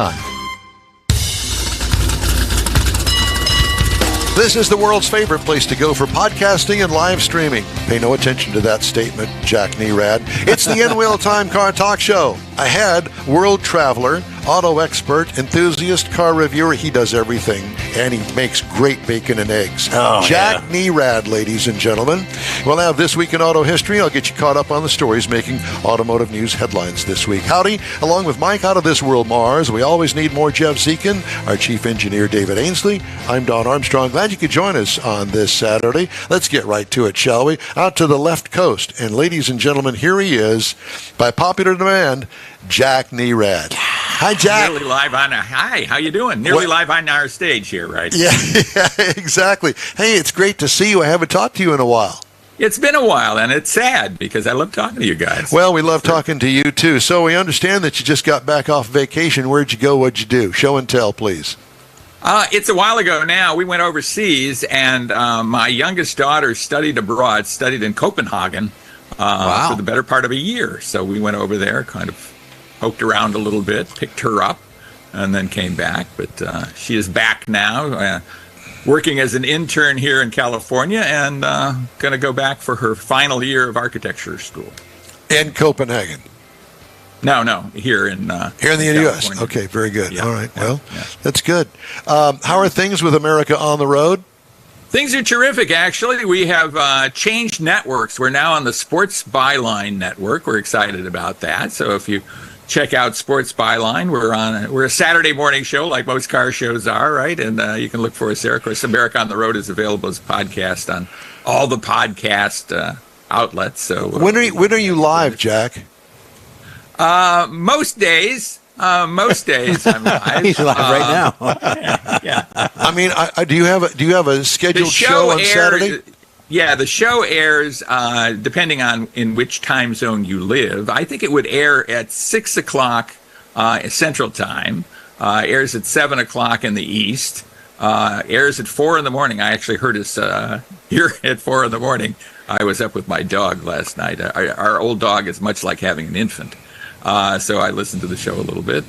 This is the world's favorite place to go for podcasting and live streaming. Pay no attention to that statement, Jack Nerad. It's the N-Wheel Time Car Talk Show. Ahead, world traveler, auto expert, enthusiast, car reviewer. He does everything, and he makes great bacon and eggs. Jack Nerad, ladies and gentlemen. We'll have This Week in Auto History. I'll get you caught up on the stories making automotive news headlines this week. Howdy, along with Mike out of this world, Mars. We always need more Jeff Zekin, our chief engineer, David Ainsley. I'm Don Armstrong. Glad you could join us on this Saturday. Let's get right to it, shall we? Out to the left coast. And ladies and gentlemen, here he is, by popular demand, Jack Nerad. Hi, Jack. Nearly live on hi, how you doing? Nearly live on our stage here, right? Yeah, exactly. Hey, it's great to see you. I haven't talked to you in a while. It's been a while, and it's sad because I love talking to you guys. Well, we love talking to you, too. So we understand that you just got back off vacation. Where'd you go? What'd you do? Show and tell, please. It's a while ago now. We went overseas, and my youngest daughter studied abroad, studied in Copenhagen for the better part of a year. So we went over there, kind of poked around a little bit, picked her up, and then came back. But she is back now, working as an intern here in California, and going to go back for her final year of architecture school. In Copenhagen. No, here in the California. U.S. Okay, very good. Yeah, All right, yeah, well, yeah. that's good. How are things with America on the Road? Things are terrific, actually. We have changed networks. We're now on the Sports Byline network. We're excited about that. So if you check out Sports Byline, we're a Saturday morning show like most car shows are, right? And you can look for us there. Of course, America on the Road is available as a podcast on all the podcast outlets. So When are you live, Jack? most days I'm live. He's live right now. Yeah. I mean, do you have a scheduled show on Saturday? Yeah, the show airs depending on in which time zone you live. I think it would air at 6 o'clock Central Time. Airs at 7 o'clock in the East. Airs at 4 in the morning. I actually heard us here at 4 in the morning. I was up with my dog last night. Our old dog is much like having an infant. So I listened to the show a little bit.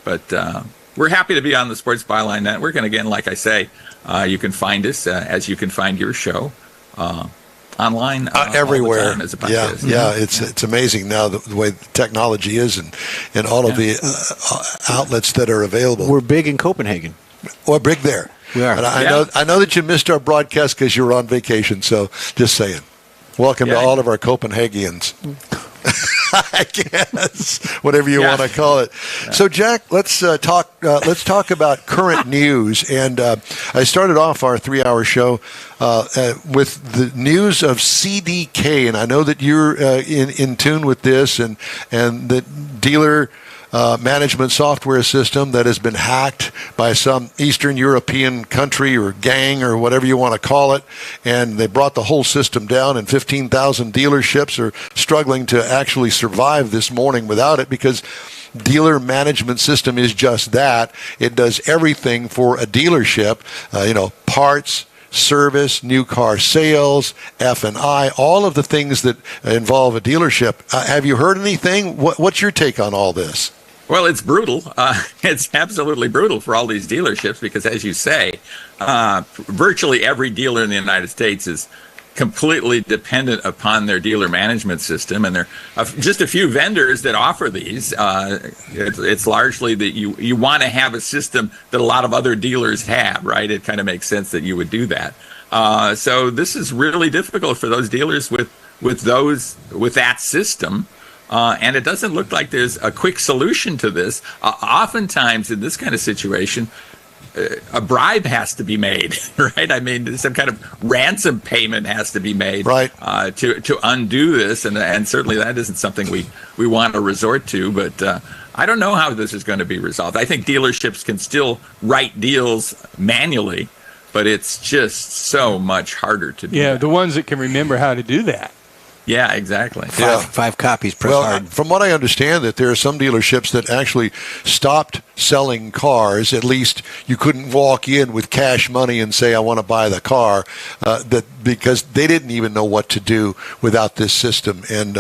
But we're happy to be on the Sports Byline Network. And again, like I say, you can find us as you can find your show. Online everywhere all the time as a podcast. Yeah, it's amazing now the way the technology is and all of the outlets that are available. We're big in Copenhagen. Well, big there. We are. And I know that you missed our broadcast because you were on vacation. So just saying, welcome to all of our Copenhagians. I guess whatever you want to call it. So, Jack, let's talk about current news. And I started off our 3-hour show with the news of CDK, and I know that you're in tune with this, and the dealer management software system that has been hacked by some Eastern European country or gang or whatever you want to call it, and they brought the whole system down, and 15,000 dealerships are struggling to actually survive this morning without it because dealer management system is just that. It does everything for a dealership, parts, service, new car sales, F&I, all of the things that involve a dealership. Have you heard anything? What's your take on all this? Well, it's brutal. It's absolutely brutal for all these dealerships because, as you say, virtually every dealer in the United States is completely dependent upon their dealer management system, and there are just a few vendors that offer these. It's largely that you want to have a system that a lot of other dealers have, right? It kind of makes sense that you would do that. So this is really difficult for those dealers with that system. And it doesn't look like there's a quick solution to this. Oftentimes in this kind of situation, a bribe has to be made, right? I mean, some kind of ransom payment has to be made, right, to undo this, and certainly that isn't something we want to resort to. But I don't know how this is going to be resolved. I think dealerships can still write deals manually, but it's just so much harder to do. Yeah, that. The ones that can remember how to do that. Yeah, exactly. Five copies, press hard. From what I understand, that there are some dealerships that actually stopped selling cars. At least you couldn't walk in with cash money and say, I want to buy the car, because they didn't even know what to do without this system. And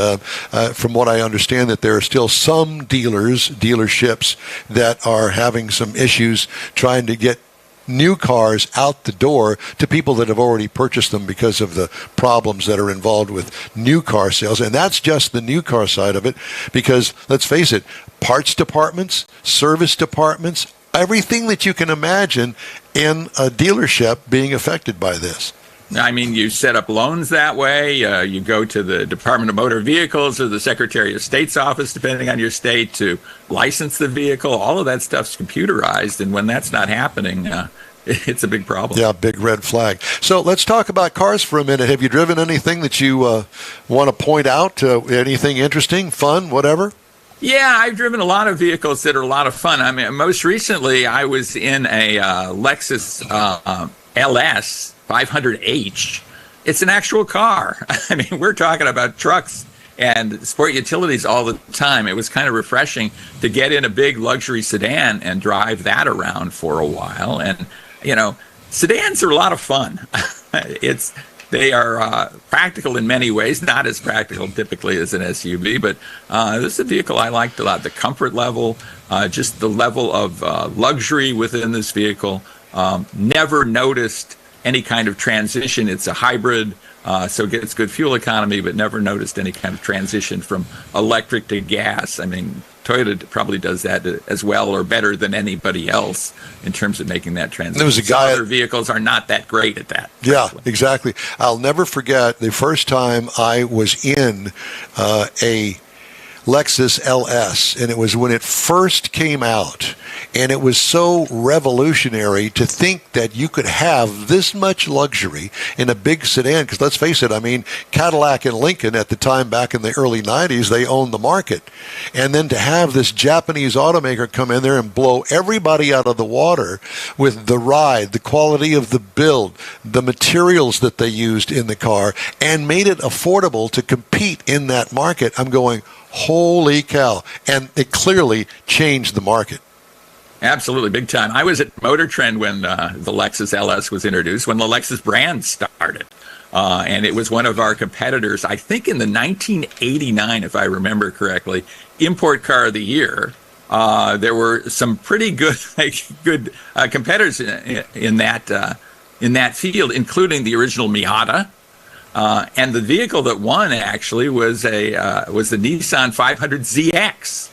from what I understand, that there are still some dealerships that are having some issues trying to get new cars out the door to people that have already purchased them because of the problems that are involved with new car sales. And that's just the new car side of it, because let's face it, parts departments, service departments, everything that you can imagine in a dealership being affected by this. I mean, you set up loans that way. You go to the Department of Motor Vehicles or the Secretary of State's office, depending on your state, to license the vehicle. All of that stuff's computerized, and when that's not happening, it's a big problem. Yeah, big red flag. So let's talk about cars for a minute. Have you driven anything that you want to point out? Anything interesting, fun, whatever? Yeah, I've driven a lot of vehicles that are a lot of fun. I mean, most recently, I was in a Lexus LS 500H. It's an actual car. I mean, we're talking about trucks and sport utilities all the time. It was kind of refreshing to get in a big luxury sedan and drive that around for a while. And, you know, sedans are a lot of fun. They are practical in many ways, not as practical typically as an SUV, but this is a vehicle I liked a lot. The comfort level, just the level of luxury within this vehicle. Never noticed any kind of transition. It's a hybrid, so it gets good fuel economy, but never noticed any kind of transition from electric to gas. I mean, Toyota probably does that as well or better than anybody else in terms of making that transition. There was a guy. Other vehicles are not that great at that. Yeah, exactly. I'll never forget the first time I was in a Lexus LS, and it was when it first came out, and it was so revolutionary to think that you could have this much luxury in a big sedan, because let's face it, I mean, Cadillac and Lincoln at the time back in the early 90s, they owned the market. And then to have this Japanese automaker come in there and blow everybody out of the water with the ride, the quality of the build, the materials that they used in the car, and made it affordable to compete in that market, I'm going, holy cow. And it clearly changed the market. Absolutely, big time. I was at Motor Trend when the Lexus LS was introduced, when the Lexus brand started. And it was one of our competitors, I think in the 1989, if I remember correctly, Import Car of the Year. There were some pretty good competitors in that field, including the original Miata. And the vehicle that won actually was the Nissan 500ZX.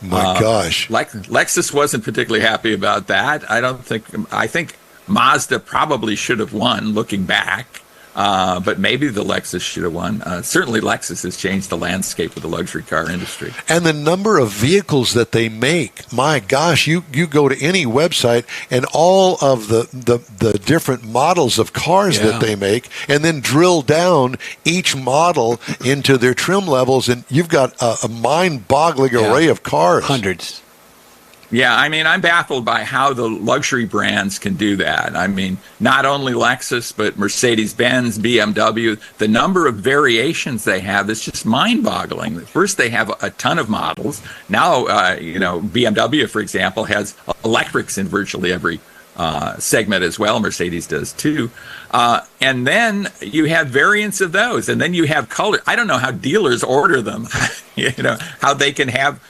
My gosh. Lexus wasn't particularly happy about that. I think Mazda probably should have won looking back. But maybe the Lexus should have won. Certainly Lexus has changed the landscape of the luxury car industry. And the number of vehicles that they make, my gosh, you go to any website and all of the different models of cars that they make, and then drill down each model into their trim levels, and you've got a mind-boggling array of cars. Hundreds. Yeah, I mean, I'm baffled by how the luxury brands can do that. I mean, not only Lexus, but Mercedes-Benz, BMW, the number of variations they have is just mind-boggling. First, they have a ton of models. Now, BMW, for example, has electrics in virtually every segment as well. Mercedes does too. And then you have variants of those. And then you have color. I don't know how dealers order them, how they can have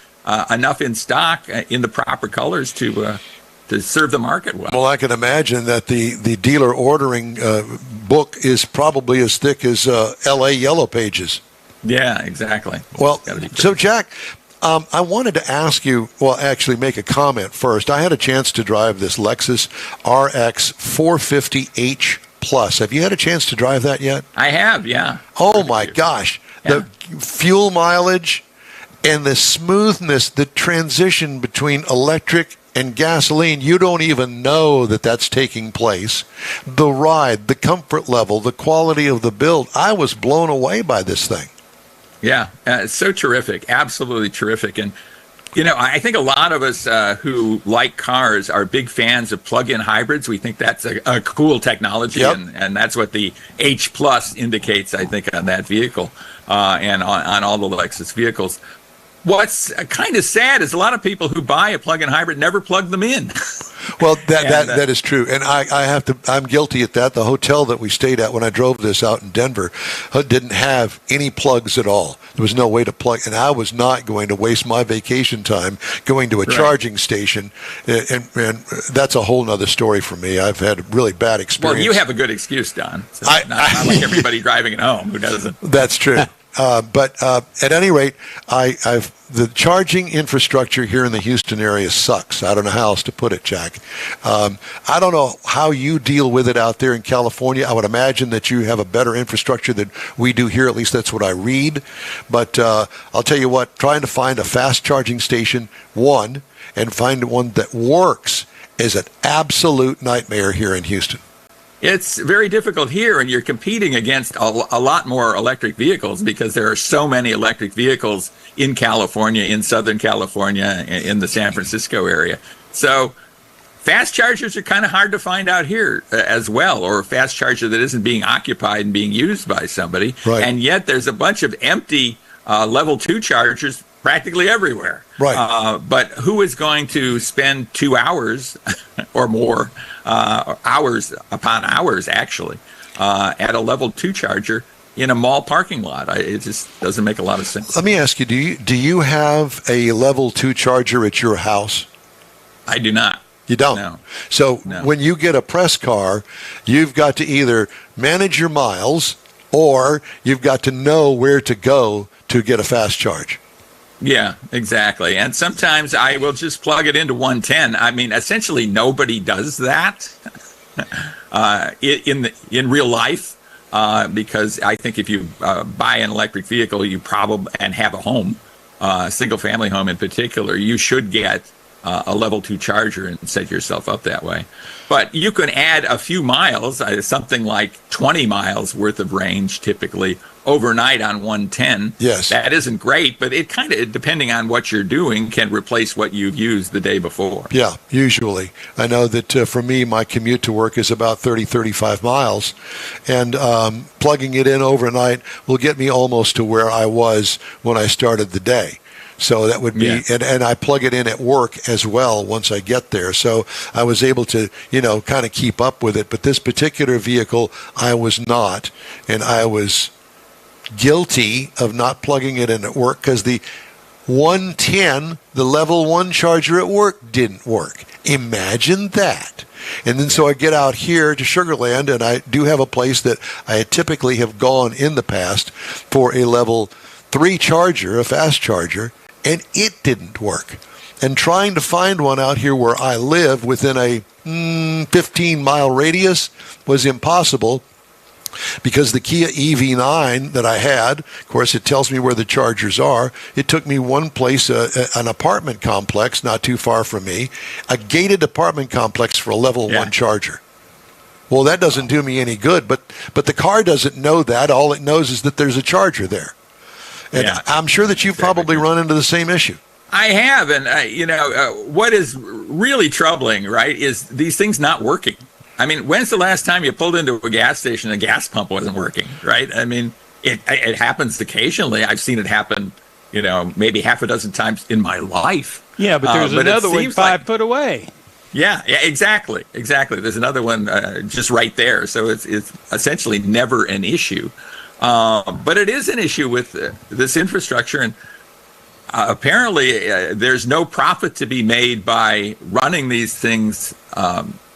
enough in stock in the proper colors to serve the market well. Well, I can imagine that the dealer ordering book is probably as thick as L.A. Yellow Pages. Yeah, exactly. Well, so Jack, I wanted to ask you, actually make a comment first. I had a chance to drive this Lexus RX 450h Plus. Have you had a chance to drive that yet? I have, yeah. Oh, my gosh. Yeah. The fuel mileage and the smoothness, the transition between electric and gasoline, you don't even know that that's taking place. The ride, the comfort level, the quality of the build, I was blown away by this thing. Yeah, it's so terrific, absolutely terrific. And, I think a lot of us who like cars are big fans of plug-in hybrids. We think that's a cool technology, yep. and that's what the H Plus indicates, I think, on that vehicle and on all the Lexus vehicles. What's kind of sad is a lot of people who buy a plug-in hybrid never plug them in. Well, that is true, and I'm guilty at that. The hotel that we stayed at when I drove this out in Denver didn't have any plugs at all. There was no way to plug, and I was not going to waste my vacation time going to a charging station, and that's a whole other story for me. I've had a really bad experience. Well, you have a good excuse, Don. So not like everybody driving at home who doesn't. That's true. But at any rate, the charging infrastructure here in the Houston area sucks. I don't know how else to put it, Jack. I don't know how you deal with it out there in California. I would imagine that you have a better infrastructure than we do here. At least that's what I read. But I'll tell you what, trying to find a fast charging station, and find one that works is an absolute nightmare here in Houston. It's very difficult here, and you're competing against a lot more electric vehicles because there are so many electric vehicles in California, in Southern California, in the San Francisco area. So fast chargers are kind of hard to find out here as well, or a fast charger that isn't being occupied and being used by somebody. Right. And yet there's a bunch of empty level 2 chargers practically everywhere. Right. But who is going to spend 2 hours or more, hours upon hours actually, at a level 2 charger in a mall parking lot? It just doesn't make a lot of sense. Let me ask you, do you have a level 2 charger at your house? I do not. You don't? No. So No. when you get a press car, you've got to either manage your miles or you've got to know where to go to get a fast charge. Yeah, exactly. And sometimes I will just plug it into 110. I mean, essentially nobody does that in real life, because I think if you buy an electric vehicle, you probably, and have a home, single family home in particular, you should get a level 2 charger and set yourself up that way. But you can add a few miles, something like 20 miles worth of range typically overnight on 110. Yes. That isn't great, but it kind of, depending on what you're doing, can replace what you've used the day before. Yeah, usually. I know that for me, my commute to work is about 35 miles, and plugging it in overnight will get me almost to where I was when I started the day. So that would be, and I plug it in at work as well once I get there. So I was able to, kind of keep up with it. But this particular vehicle, I was not. And I was guilty of not plugging it in at work because the 110, the level 1 charger at work, didn't work. Imagine that. And then so I get out here to Sugar Land, and I do have a place that I typically have gone in the past for a level 3 charger, a fast charger, and it didn't work. And trying to find one out here where I live within a 15-mile radius was impossible because the Kia EV9 that I had, of course, it tells me where the chargers are. It took me one place, an apartment complex not too far from me, a gated apartment complex for a level 1 charger. Well, that doesn't do me any good, but the car doesn't know that. All it knows is that there's a charger there. And I'm sure that you've probably run into the same issue. I have, and what is really troubling, right, is these things not working. I mean, when's the last time you pulled into a gas station and a gas pump wasn't working, right? I mean, it happens occasionally. I've seen it happen, maybe half a dozen times in my life. Yeah, but there's another one 5 foot away. Yeah, exactly. There's another one just right there. So it's essentially never an issue. But it is an issue with this infrastructure, and apparently there's no profit to be made by running these things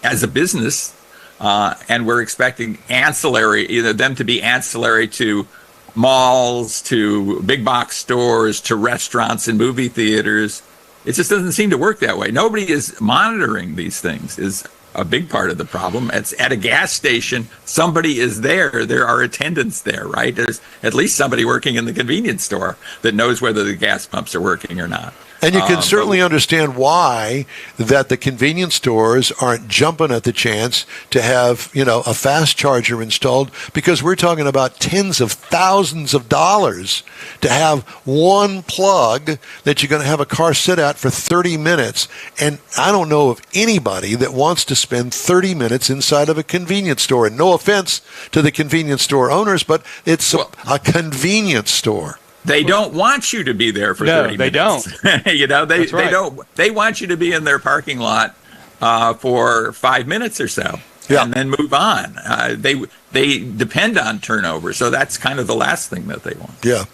as a business, and we're expecting them to be ancillary to malls, to big box stores, to restaurants and movie theaters. It just doesn't seem to work that way. Nobody is monitoring these things is a big part of the problem. It's at a gas station, somebody is there. There are attendants there, right? There's at least somebody working in the convenience store that knows whether the gas pumps are working or not. And you can certainly understand why that the convenience stores aren't jumping at the chance to have, a fast charger installed, because we're talking about tens of thousands of dollars to have one plug that you're going to have a car sit at for 30 minutes. And I don't know of anybody that wants to spend 30 minutes inside of a convenience store. And no offense to the convenience store owners, but it's a convenience store. They don't want you to be there for No, 30 they minutes. You know, they That's right. they don't. They want you to be in their parking lot for 5 minutes or so, Yeah. and then move on. They depend on turnover, so that's kind of the last thing that they want. Yeah.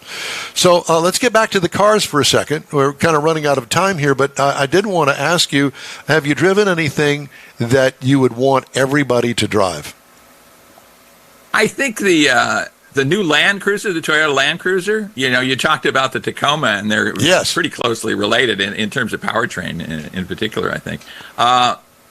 So let's get back to the cars for a second. We're kind of running out of time here, but I did want to ask you, have you driven anything that you would want everybody to drive? I think the new Land Cruiser, the Toyota Land Cruiser, you know, you talked about the Tacoma, and they're Yes. pretty closely related in terms of powertrain in particular, I think.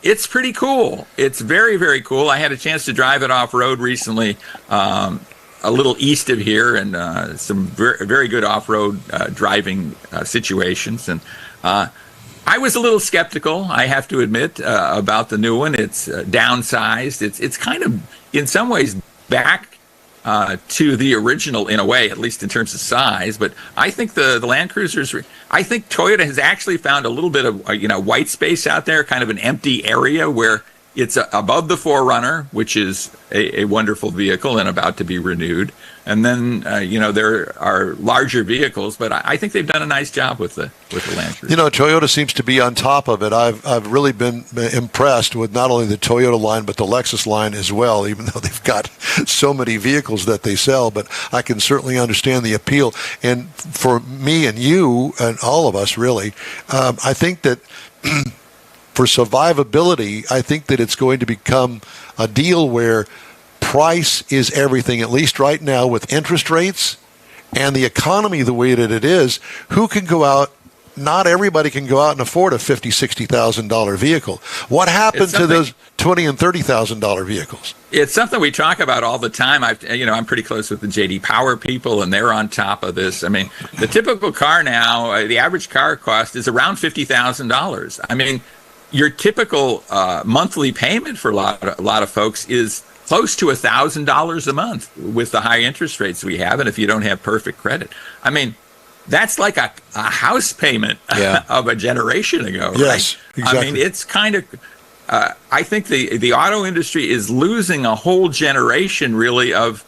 It's pretty cool. It's very, very cool. I had a chance to drive it off-road recently, a little east of here, and some very, very good off-road driving situations. And I was a little skeptical, I have to admit, about the new one. It's downsized. It's kind of, in some ways, back to the original in a way, at least in terms of size. But I think the Land Cruisers, I think Toyota has actually found a little bit of white space out there, kind of an empty area where it's above the 4Runner, which is a wonderful vehicle and about to be renewed. And then there are larger vehicles, but I think they've done a nice job with the Land Cruiser. You know, Toyota seems to be on top of it. I've really been impressed with not only the Toyota line, but the Lexus line as well, even though they've got so many vehicles that they sell. But I can certainly understand the appeal. And for me and you and all of us, really, I think that for survivability, I think that it's going to become a deal where price is everything, at least right now with interest rates and the economy the way that it is. Who can go out? Not everybody can go out and afford a $50,000, $60,000 vehicle. What happened to those $20,000 and $30,000 vehicles? It's something we talk about all the time. I'm pretty close with the J.D. Power people, and they're on top of this. I mean, the typical car now, the average car cost is around $50,000. I mean, your typical monthly payment for a lot of folks is close to $1,000 a month with the high interest rates we have, and if you don't have perfect credit. I mean, that's like a house payment of a generation ago, right? Yes, exactly. I mean, it's kind of, I think the auto industry is losing a whole generation, really, of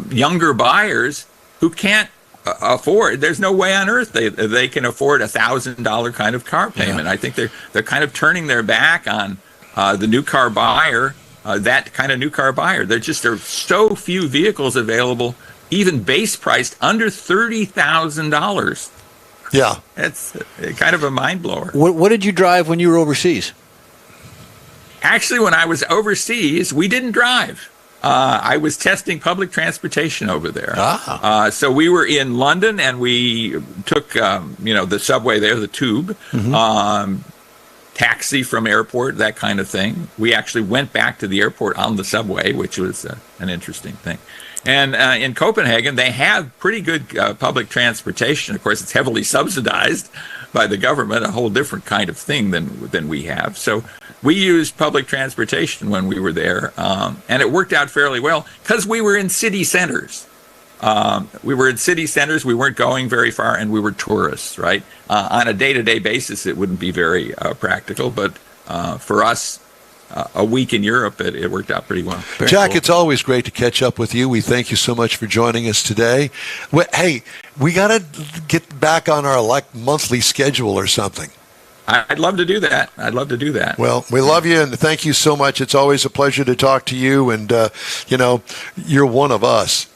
younger buyers who can't afford. There's no way on earth they can afford $1,000 kind of car payment. I think they're kind of turning their back on the new car buyer, that kind of new car buyer. There are so few vehicles available, even base priced under $30,000. Yeah. It's kind of a mind blower. What did you drive when you were overseas? Actually, when I was overseas, we didn't drive. I was testing public transportation over there. So we were in London, and we took, the subway there, the tube, taxi from airport, that kind of thing. We actually went back to the airport on the subway, which was an interesting thing. And in Copenhagen, they have pretty good public transportation. Of course, it's heavily subsidized by the government, a whole different kind of thing than we have. So we used public transportation when we were there, and it worked out fairly well because we were in city centers. We weren't going very far, and we were tourists, right? On a day-to-day basis, it wouldn't be very practical, but for us, a week in Europe, it worked out pretty well. Jack, it's always great to catch up with you. We thank you so much for joining us today. Hey, we got to get back on our monthly schedule or something. I'd love to do that. Well, we love you, and thank you so much. It's always a pleasure to talk to you, and, you're one of us.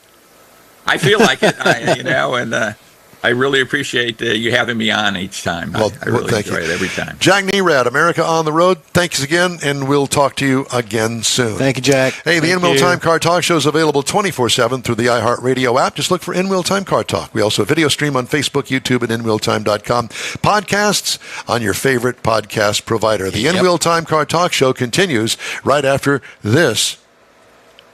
I feel like it, and I really appreciate you having me on each time. Well, I really thank enjoy you. it every time. Jack Nerad, America on the Road. Thanks again, and we'll talk to you again soon. Thank you, Jack. Hey, the Thank In-Wheel you. Time Car Talk show is available 24/7 through the iHeartRadio app. Just look for In-Wheel Time Car Talk. We also video stream on Facebook, YouTube, and InWheelTime.com. Podcasts on your favorite podcast provider. The In-Wheel Time Car Talk show continues right after this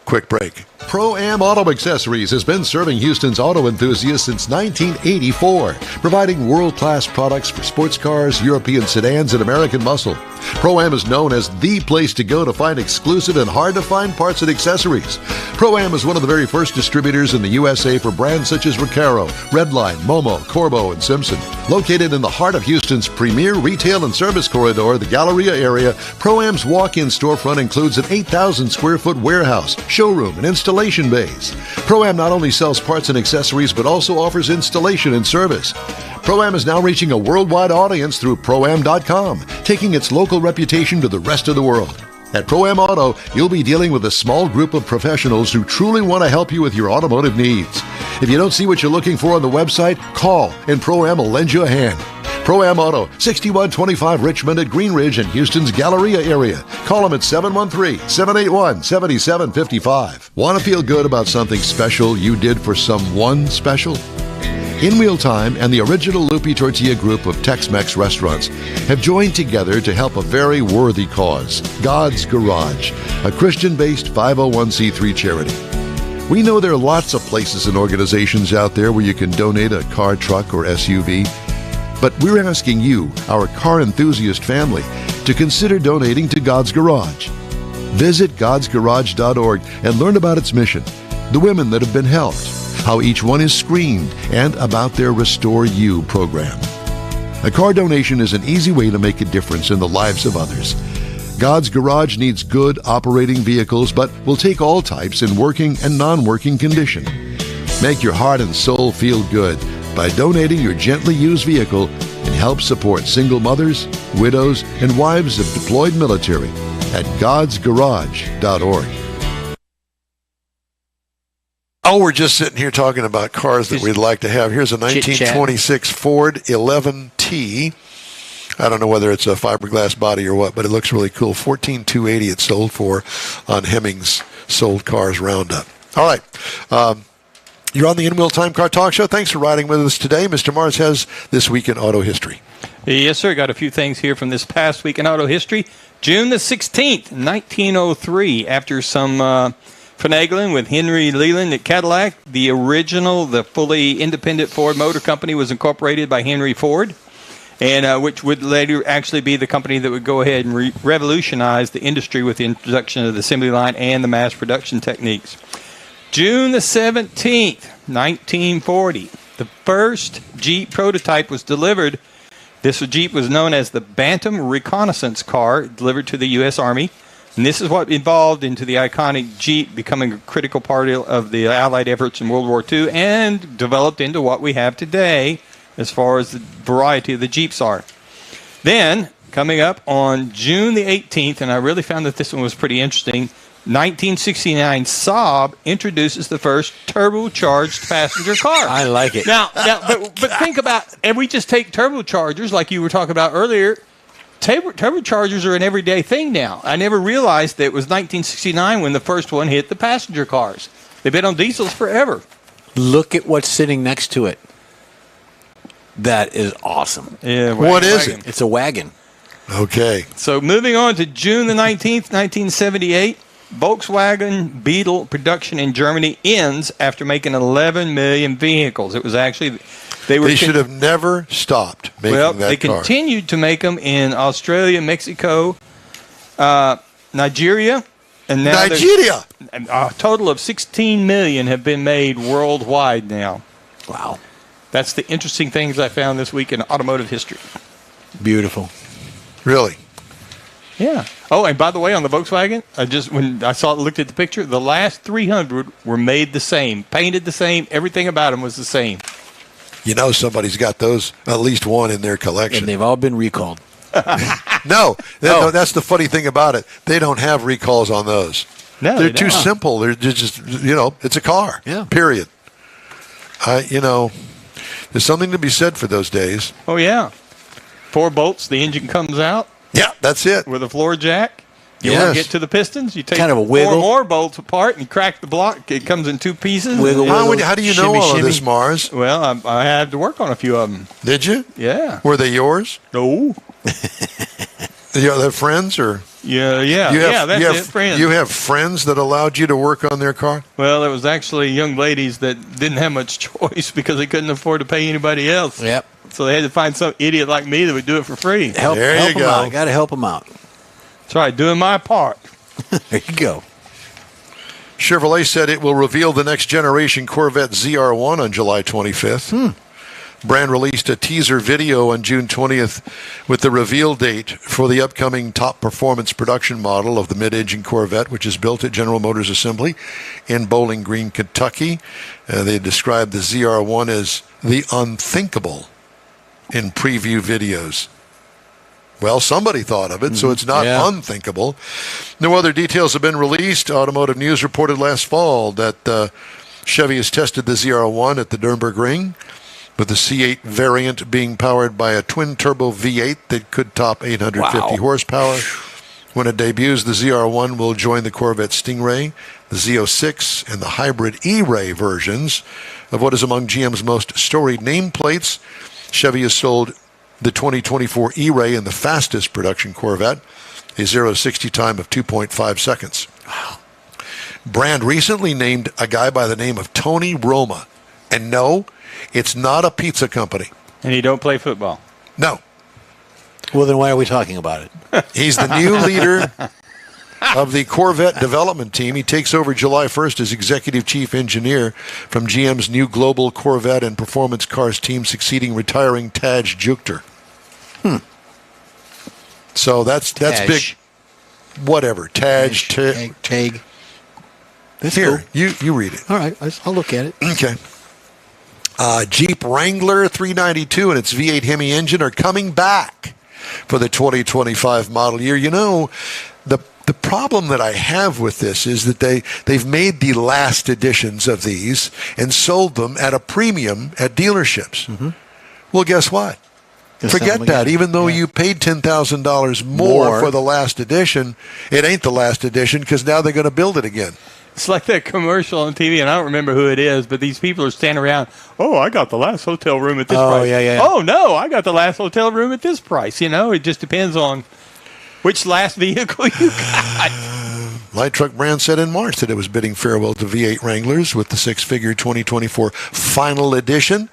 quick break. Pro-Am Auto Accessories has been serving Houston's auto enthusiasts since 1984, providing world-class products for sports cars, European sedans, and American muscle. Pro-Am is known as the place to go to find exclusive and hard-to-find parts and accessories. Pro-Am is one of the very first distributors in the USA for brands such as Recaro, Redline, Momo, Corbo, and Simpson. Located in the heart of Houston's premier retail and service corridor, the Galleria area, Pro-Am's walk-in storefront includes an 8,000 square foot warehouse, showroom, and installation bays. Pro-Am not only sells parts and accessories, but also offers installation and service. Pro-Am is now reaching a worldwide audience through Pro-Am.com, taking its local reputation to the rest of the world. At Pro-Am Auto, you'll be dealing with a small group of professionals who truly want to help you with your automotive needs. If you don't see what you're looking for on the website, call and Pro-Am will lend you a hand. Pro-Am Auto, 6125 Richmond at Green Ridge in Houston's Galleria area. Call them at 713-781-7755. Want to feel good about something special you did for someone special? In Wheel Time and the original Lupi Tortilla group of Tex-Mex restaurants have joined together to help a very worthy cause, God's Garage, a Christian-based 501c3 charity. We know there are lots of places and organizations out there where you can donate a car, truck, or SUV, but we're asking you, our car enthusiast family, to consider donating to God's Garage. Visit godsgarage.org and learn about its mission, the women that have been helped, how each one is screened, and about their Restore You program. A car donation is an easy way to make a difference in the lives of others. God's Garage needs good operating vehicles, but will take all types in working and non-working condition. Make your heart and soul feel good by donating your gently used vehicle and help support single mothers, widows, and wives of deployed military at godsgarage.org. Oh, we're just sitting here talking about cars that we'd like to have. Here's a 1926 Ford 11T. I don't know whether it's a fiberglass body or what, but it looks really cool. $14,280 it sold for on Hemmings Sold Cars Roundup. All right. You're on the In Wheel Time Car Talk Show. Thanks for riding with us today. Mr. Mars has This Week in Auto History. Yes, sir. Got a few things here from this past week in auto history. June the 16th, 1903, after some finagling with Henry Leland at Cadillac, the fully independent Ford Motor Company was incorporated by Henry Ford, and which would later actually be the company that would go ahead and revolutionize the industry with the introduction of the assembly line and the mass production techniques. June the 17th, 1940, the first Jeep prototype was delivered. This Jeep was known as the Bantam Reconnaissance Car, delivered to the U.S. Army. And this is what evolved into the iconic Jeep, becoming a critical part of the Allied efforts in World War II, and developed into what we have today as far as the variety of the Jeeps are. Then, coming up on June the 18th, and I really found that this one was pretty interesting, 1969, Saab introduces the first turbocharged passenger car. I like it. Now, but think about, and we just take turbochargers like you were talking about earlier. Turbochargers are an everyday thing now. I never realized that it was 1969 when the first one hit the passenger cars. They've been on diesels forever. Look at what's sitting next to it. That is awesome. Yeah, What is it? It's a wagon. Okay. So moving on to June the 19th, 1978, Volkswagen Beetle production in Germany ends after making 11 million vehicles. It was actually... They should have never stopped making that car. Well, they continued to make them in Australia, Mexico, Nigeria, and now Nigeria! A total of 16 million have been made worldwide now. Wow. That's the interesting things I found this week in automotive history. Beautiful. Really? Yeah. Oh, and by the way, on the Volkswagen, when I looked at the picture, the last 300 were made the same, painted the same, everything about them was the same. You know somebody's got those, at least one in their collection. And they've all been recalled. No, that's the funny thing about it. They don't have recalls on those. No, They're they too don't. simple. They're just, it's a car. Yeah. Period. There's something to be said for those days. Oh, yeah. 4 bolts, the engine comes out Yeah, that's it. with a floor jack. You Yes. want to get to the pistons, you take Kind of a 4 wiggle. more bolts apart and crack the block. It comes in 2 pieces. Wiggle, And- wiggle. How do you know Shimmy, all of this, shimmy. Mars? Well, I had to work on a few of them. Did you? Yeah. Were they yours? No. The other friends, or Yeah. That's it, friends. You have friends that allowed you to work on their car? Well, it was actually young ladies that didn't have much choice because they couldn't afford to pay anybody else. Yep. So they had to find some idiot like me that would do it for free. Help There you them go. out. Got to help them out. That's right, doing my part. There you go. Chevrolet said it will reveal the next generation Corvette ZR1 on July 25th. Brand released a teaser video on June 20th with the reveal date for the upcoming top performance production model of the mid-engine Corvette, which is built at General Motors Assembly in Bowling Green, Kentucky. They described the ZR1 as the unthinkable in preview videos. Well, somebody thought of it, so it's not unthinkable. No other details have been released. Automotive News reported last fall that Chevy has tested the ZR1 at the Nürburgring Ring, with the C8 variant being powered by a twin-turbo V8 that could top 850 horsepower. When it debuts, the ZR1 will join the Corvette Stingray, the Z06, and the hybrid E-Ray versions of what is among GM's most storied nameplates. Chevy has sold the 2024 E-Ray in the fastest production Corvette, a 0-60 time of 2.5 seconds. Wow. Brand recently named a guy by the name of Tony Roma. And no, it's not a pizza company. And he don't play football. No. Well, then why are we talking about it? He's the new leader of the Corvette development team. He takes over July 1st as executive chief engineer from GM's new global Corvette and performance cars team, succeeding retiring Taj Jukter. So that's big. Whatever. Tag. That's Here, cool. you read it. All right, I'll look at it. Okay. Jeep Wrangler 392 and its V8 Hemi engine are coming back for the 2025 model year. You know, the problem that I have with this is that they've made the last editions of these and sold them at a premium at dealerships. Mm-hmm. Well, guess what? Forget that. Even though you paid $10,000 more for the last edition, it ain't the last edition because now they're going to build it again. It's like that commercial on TV, and I don't remember who it is, but these people are standing around, oh, I got the last hotel room at this price. Yeah. Oh, no, I got the last hotel room at this price. You know, it just depends on which last vehicle you got. Light Truck Brand said in March that it was bidding farewell to V8 Wranglers with the six-figure 2024 final edition,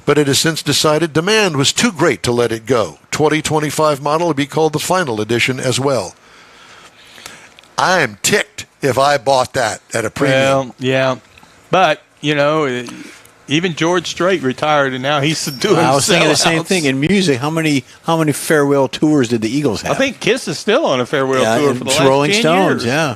but it has since decided demand was too great to let it go. 2025 model will be called the final edition as well. I am ticked if I bought that at a premium. Well, yeah. But, you know, even George Strait retired, and now he's doing I was thinking the same sellouts. thing. In music, how many farewell tours did the Eagles have? I think Kiss is still on a farewell tour for the last Rolling 10 Stones, years. yeah.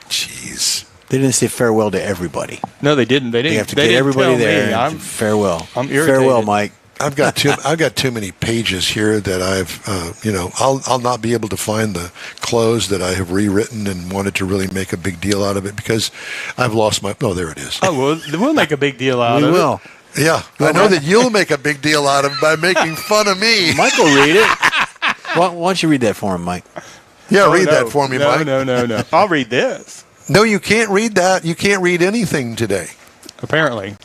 Jeez. They didn't say farewell to everybody. No, they didn't. They didn't. You have to they get didn't everybody tell there. me. And farewell. I'm irritated. Farewell, Mike. I've got too many pages here that I'll not be able to find the close that I have rewritten and wanted to really make a big deal out of it because I've lost my. Oh, there it is. Oh, well, we'll make a big deal out We of will. it. Yeah, I know that you'll make a big deal out of it by making fun of me. Mike will read it. Why don't you read that for him, Mike? Yeah, Oh, read no. that for me, Mike. No. I'll read this. No, you can't read that. You can't read anything today. Apparently.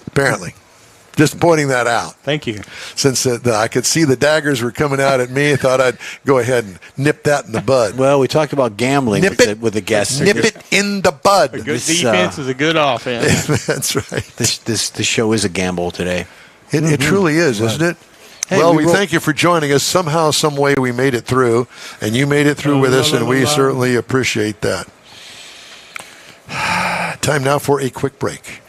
Just pointing that out. Thank you. Since I could see the daggers were coming out at me, I thought I'd go ahead and nip that in the bud. Well, we talked about gambling with the guests. Nip it in the bud. A good defense is a good offense. That's right. This show is a gamble today. It truly is, isn't it? Hey, well, we we thank you for joining us. Somehow, some way, we made it through, and you made it through with us, and we certainly appreciate that. Time now for a quick break.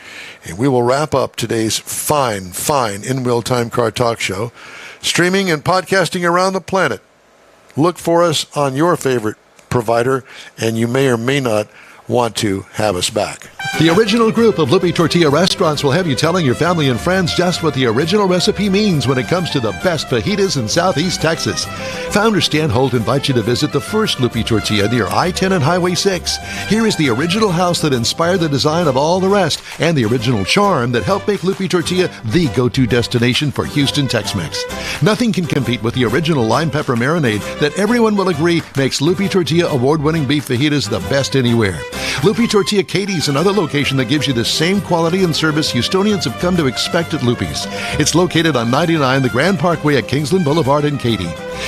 And we will wrap up today's fine in-wheel time car talk show, streaming and podcasting around the planet. Look for us on your favorite provider, and you may or may not want to have us back. The original group of Lupe Tortilla restaurants will have you telling your family and friends just what the original recipe means when it comes to the best fajitas in Southeast Texas. Founder Stan Holt invites you to visit the first Lupe Tortilla near I-10 and Highway 6. Here is the original house that inspired the design of all the rest and the original charm that helped make Lupe Tortilla the go-to destination for Houston Tex-Mex. Nothing can compete with the original lime pepper marinade that everyone will agree makes Lupe Tortilla award-winning beef fajitas the best anywhere. Lupe Tortilla Katie's another location that gives you the same quality and service Houstonians have come to expect at Lupe's. It's located on 99 the Grand Parkway at Kingsland Boulevard in Katy.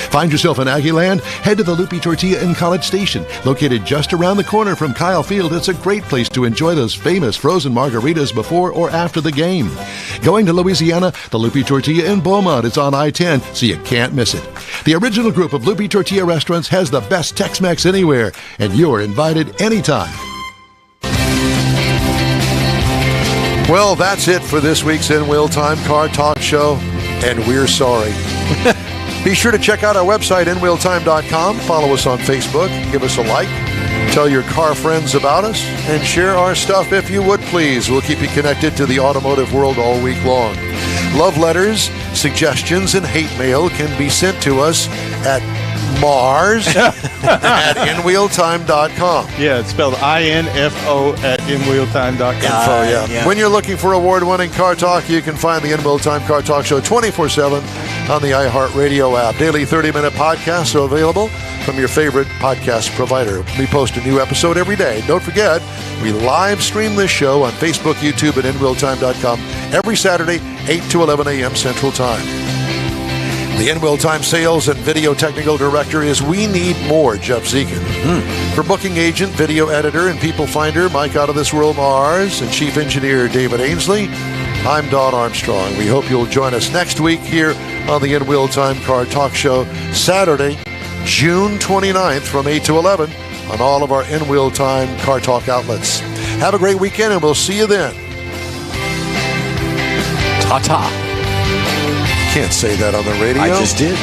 Find yourself in Aggieland? Head to the Lupe Tortilla in College Station. Located just around the corner from Kyle Field, it's a great place to enjoy those famous frozen margaritas before or after the game. Going to Louisiana, the Lupe Tortilla in Beaumont is on I-10, so you can't miss it. The original group of Lupe Tortilla restaurants has the best Tex-Mex anywhere, and you're invited anytime. Well, that's it for this week's In Wheel Time Car Talk Show, and we're sorry. Be sure to check out our website, inwheeltime.com. Follow us on Facebook. Give us a like. Tell your car friends about us. And share our stuff if you would, please. We'll keep you connected to the automotive world all week long. Love letters, suggestions, and hate mail can be sent to us at Mars at inwheeltime.com. Yeah, it's spelled INFO at inwheeltime.com. Info, yeah. When you're looking for award-winning car talk, you can find the In Wheel Time Car Talk Show 24/7 on the iHeartRadio app. Daily 30-minute podcasts are available from your favorite podcast provider. We post a new episode every day. Don't forget, we live stream this show on Facebook, YouTube, and inwheeltime.com every Saturday, 8 to 11 a.m. Central Time. The In Wheel Time Sales and Video Technical Director is We Need More, Jeff Zekin. For booking agent, video editor, and people finder, Mike Out of This World Mars, and Chief Engineer David Ainsley, I'm Don Armstrong. We hope you'll join us next week here on the In Wheel Time Car Talk Show, Saturday, June 29th from 8 to 11 on all of our In Wheel Time Car Talk outlets. Have a great weekend, and we'll see you then. Ta-ta. Can't say that on the radio. I just did.